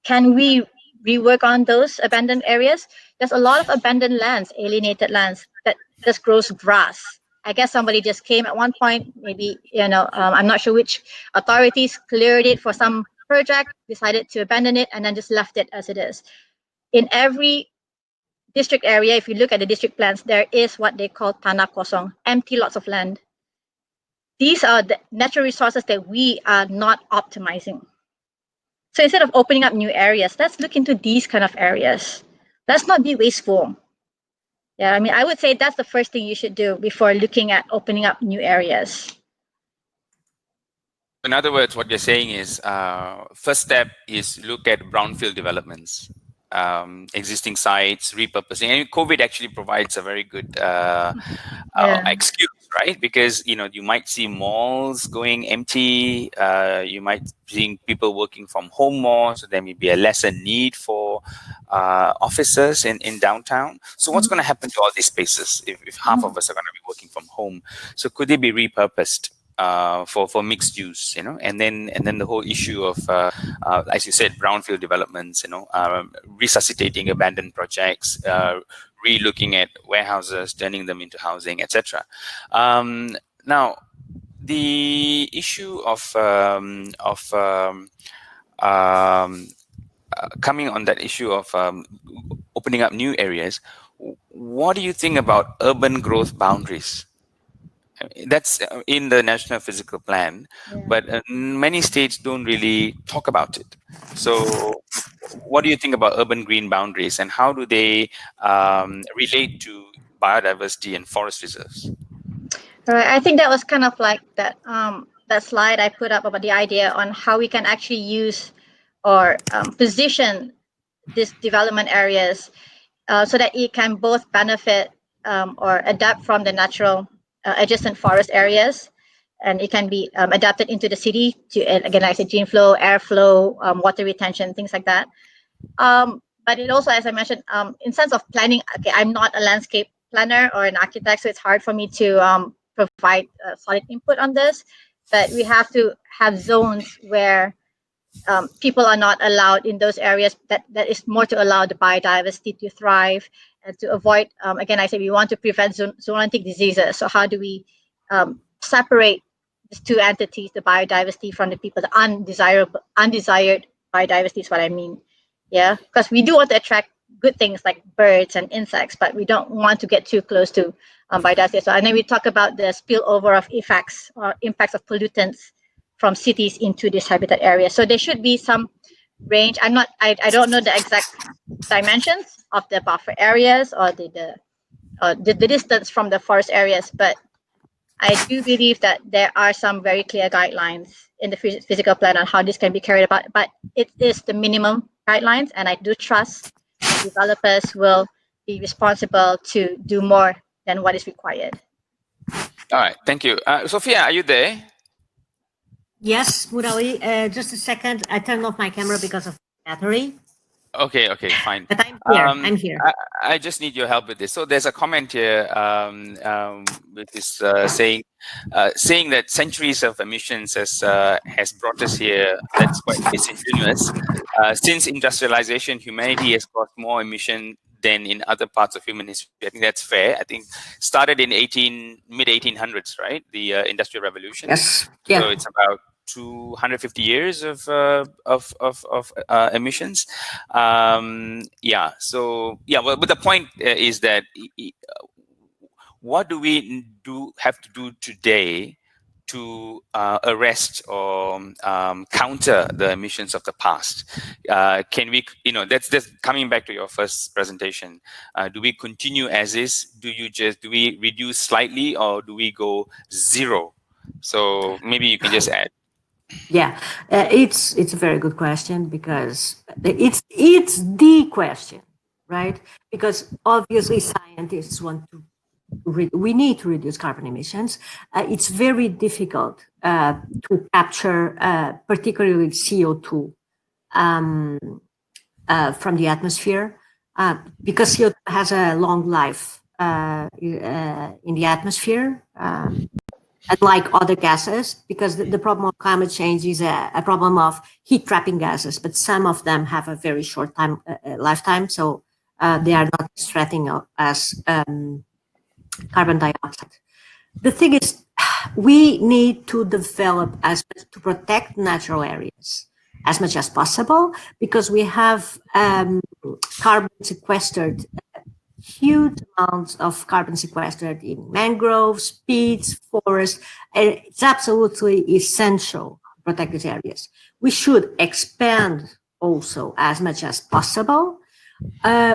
Can we rework on those abandoned areas? There's a lot of abandoned lands, alienated lands that just grows grass. I guess somebody just came at one point, maybe, I'm not sure which authorities cleared it for some project, decided to abandon it, and then just left it as it is. In every district area, if you look at the district plans, there is what they call tanah kosong, empty lots of land. These are the natural resources that we are not optimizing. So instead of opening up new areas, let's look into these kind of areas. Let's not be wasteful. Yeah, I mean, I would say that's the first thing you should do before looking at opening up new areas. In other words, what you're saying is, first step is look at brownfield developments, existing sites, repurposing. And COVID actually provides a very good excuse, right? Because you might see malls going empty. You might see people working from home more, so there may be a lesser need for offices in downtown. So what's going to happen to all these spaces if half of us are going to be working from home? So could they be repurposed for mixed use, and then the whole issue of, as you said, brownfield developments, resuscitating abandoned projects, re-looking at warehouses, turning them into housing, etc. Now, the issue of coming on that issue of opening up new areas, what do you think about urban growth boundaries? That's in the National Physical Plan, but many states don't really talk about it. So what do you think about urban green boundaries, and how do they relate to biodiversity and forest reserves? Right. I think that was kind of like that slide I put up about the idea on how we can actually use or position these development areas so that it can both benefit or adapt from the natural adjacent forest areas, and it can be adapted into the city to, again, like I said, gene flow, airflow, water retention, things like that. But it also, as I mentioned, in sense of planning, okay, I'm not a landscape planner or an architect, so it's hard for me to provide solid input on this. But we have to have zones where people are not allowed in those areas. That is more to allow the biodiversity to thrive and to avoid, again, I say we want to prevent zoonotic diseases. So how do we separate these two entities, the biodiversity from the people, the undesired biodiversity is what I mean. Yeah, because we do want to attract good things like birds and insects, but we don't want to get too close to biodiversity. So, and then we talk about the spillover of effects or impacts of pollutants from cities into this habitat area. So there should be some range. I don't know the exact dimensions of the buffer areas or the distance from the forest areas, but I do believe that there are some very clear guidelines in the physical plan on how this can be carried about, but it is the minimum guidelines, and I do trust that developers will be responsible to do more than what is required. All right, thank you. Sophia, are you there? Yes, Murali, just a second. I turned off my camera because of battery. Okay, fine. But I'm here. I'm here. I just need your help with this. So there's a comment here which is saying that centuries of emissions has brought us here. That's quite disingenuous. Since industrialization, humanity has caused more emission than in other parts of human history. I think that's fair. I think started in mid 1800s, right? The Industrial Revolution. Yes. Yeah. So it's about 250 years of emissions. Well, but the point is that what do we have to do today to arrest or counter the emissions of the past? Can we, that's coming back to your first presentation. Do we continue as is? Do we reduce slightly, or do we go zero? So maybe you can just add. Yeah, it's a very good question, because it's the question, right? Because obviously scientists want to we need to reduce carbon emissions. It's very difficult to capture, particularly CO2 from the atmosphere, because CO2 has a long life in the atmosphere. Unlike other gases, because the problem of climate change is a problem of heat trapping gases, but some of them have a very short lifetime, so they are not as threatening as carbon dioxide. The thing is, we need to develop to protect natural areas as much as possible, because we have carbon sequestered, huge amounts of carbon sequestered in mangroves, peats, forests, and it's absolutely essential to protect these areas. We should expand also as much as possible. Do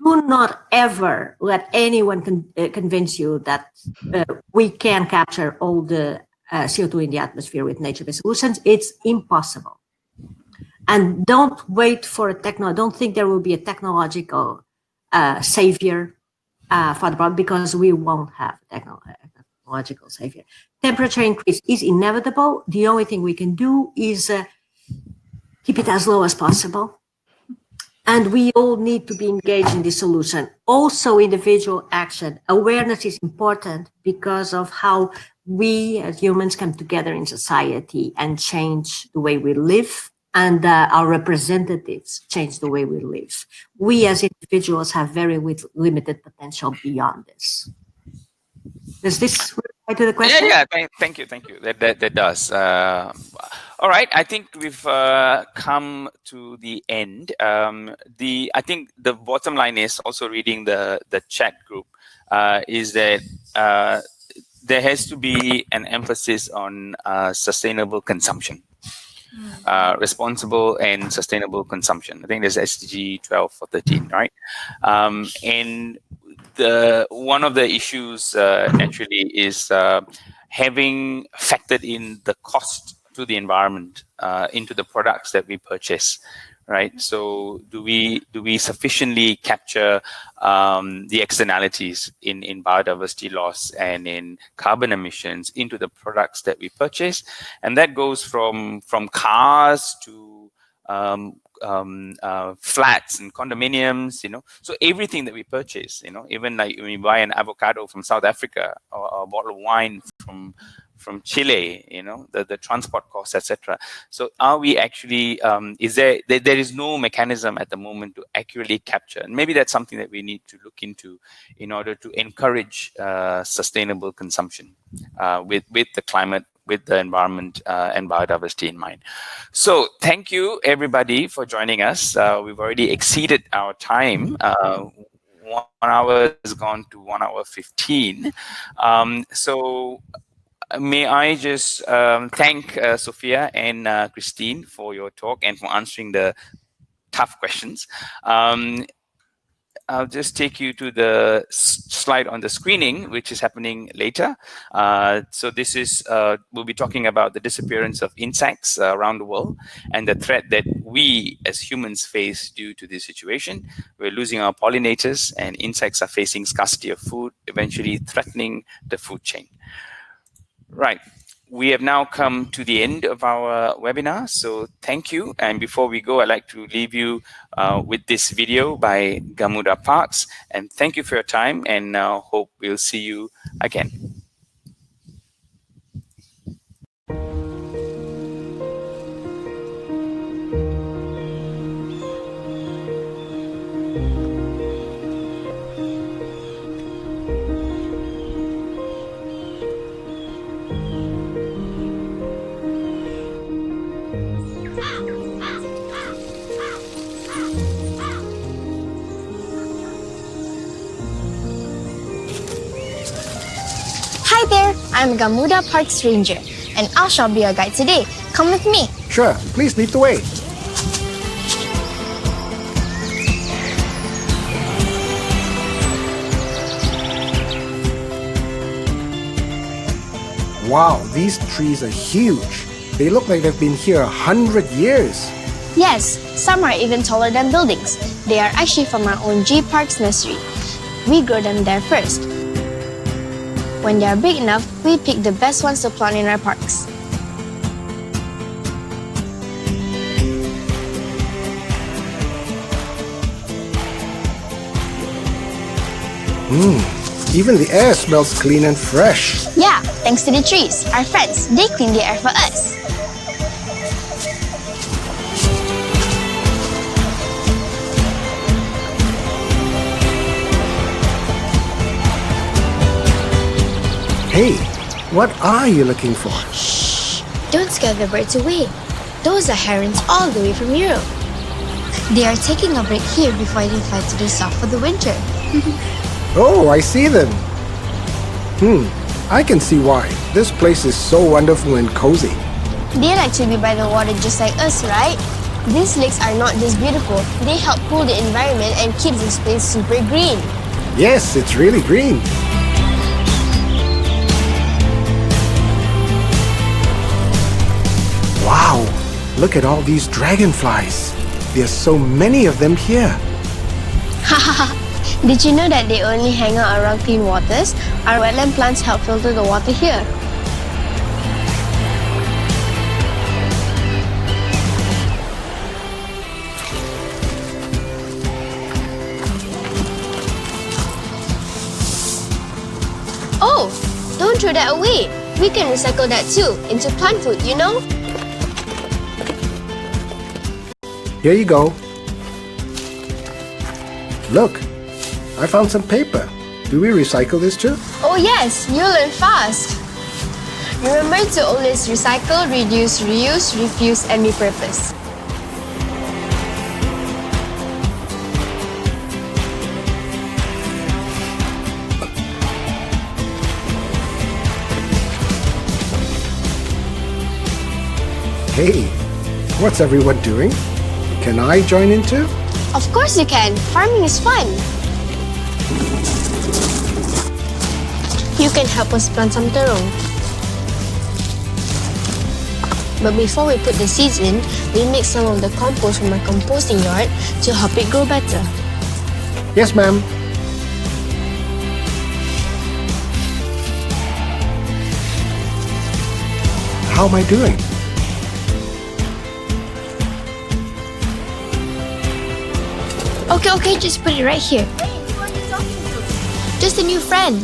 not ever let anyone convince you that we can capture all the CO2 in the atmosphere with nature-based solutions. It's impossible. And don't wait for don't think there will be a technological savior for the problem, because we won't have a technological savior. Temperature increase is inevitable. The only thing we can do is keep it as low as possible. And we all need to be engaged in this solution. Also, individual action. Awareness is important because of how we as humans come together in society and change the way we live, and our representatives change the way we live. We as individuals have very limited potential beyond this. Does this reply to the question? Yeah. Thank you. That does. All right. I think we've come to the end. I think the bottom line is, also reading the chat group, is that there has to be an emphasis on sustainable consumption. Responsible and sustainable consumption. I think there's SDG 12 or 13, right? And one of the issues actually is having factored in the cost to the environment into the products that we purchase, right? So do we sufficiently capture the externalities in biodiversity loss and in carbon emissions into the products that we purchase? And that goes from cars to flats and condominiums, so everything that we purchase, even like when we buy an avocado from South Africa, or a bottle of wine from Chile, the transport costs, etc. So are we actually, there is no mechanism at the moment to accurately capture, and maybe that's something that we need to look into in order to encourage sustainable consumption with the climate, with the environment and biodiversity in mind. So thank you everybody for joining us. We've already exceeded our time. 1 hour has gone to 1 hour 15. So may I just thank Sophia and Christine for your talk and for answering the tough questions. I'll just take you to the slide on the screening, which is happening later. So this is, we'll be talking about the disappearance of insects around the world and the threat that we as humans face due to this situation. We're losing our pollinators, and insects are facing scarcity of food, eventually threatening the food chain. Right. We have now come to the end of our webinar, so thank you. And before we go, I'd like to leave you with this video by Gamuda Parks. And thank you for your time, and hope we'll see you again. Hi there, I'm Gamuda Parks Ranger, and I shall be your guide today. Come with me. Sure, please lead the way. Wow, these trees are huge. They look like they've been here 100 years. Yes, some are even taller than buildings. They are actually from our own G Parks nursery. We grow them there first. When they are big enough, we pick the best ones to plant in our parks. Even the air smells clean and fresh. Yeah, thanks to the trees, our friends. They clean the air for us. Hey, what are you looking for? Shh! Don't scare the birds away. Those are herons all the way from Europe. They are taking a break here before they fly to the south for the winter. Oh, I see them. I can see why. This place is so wonderful and cozy. They like to be by the water just like us, right? These lakes are not just beautiful, they help cool the environment and keep this place super green. Yes, it's really green. Wow, look at all these dragonflies. There's so many of them here. Did you know that they only hang out around clean waters? Our wetland plants help filter the water here. Oh, don't throw that away. We can recycle that too, into plant food, you know? Here you go. Look, I found some paper. Do we recycle this too? Oh yes, you learn fast. Remember to always recycle, reduce, reuse, refuse, and repurpose. Hey, what's everyone doing? Can I join in too? Of course you can. Farming is fun. You can help us plant some terong. But before we put the seeds in, we make some of the compost from our composting yard to help it grow better. Yes, ma'am. How am I doing? Okay, just put it right here. Hey, who are you talking to? Just a new friend.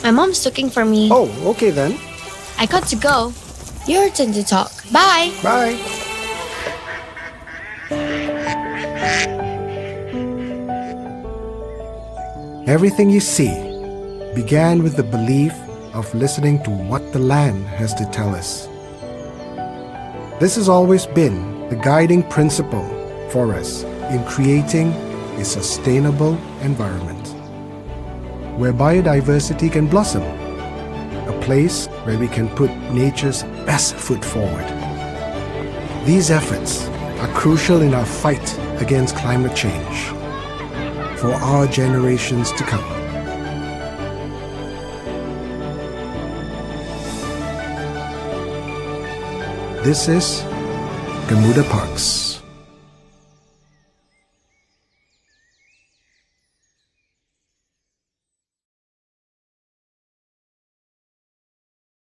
My mom's looking for me. Oh, okay then. I got to go. Your turn to talk. Bye. Bye. Everything you see began with the belief of listening to what the land has to tell us. This has always been the guiding principle for us in creating a sustainable environment where biodiversity can blossom, a place where we can put nature's best foot forward. These efforts are crucial in our fight against climate change. for our generations to come. This is Gamuda Parks.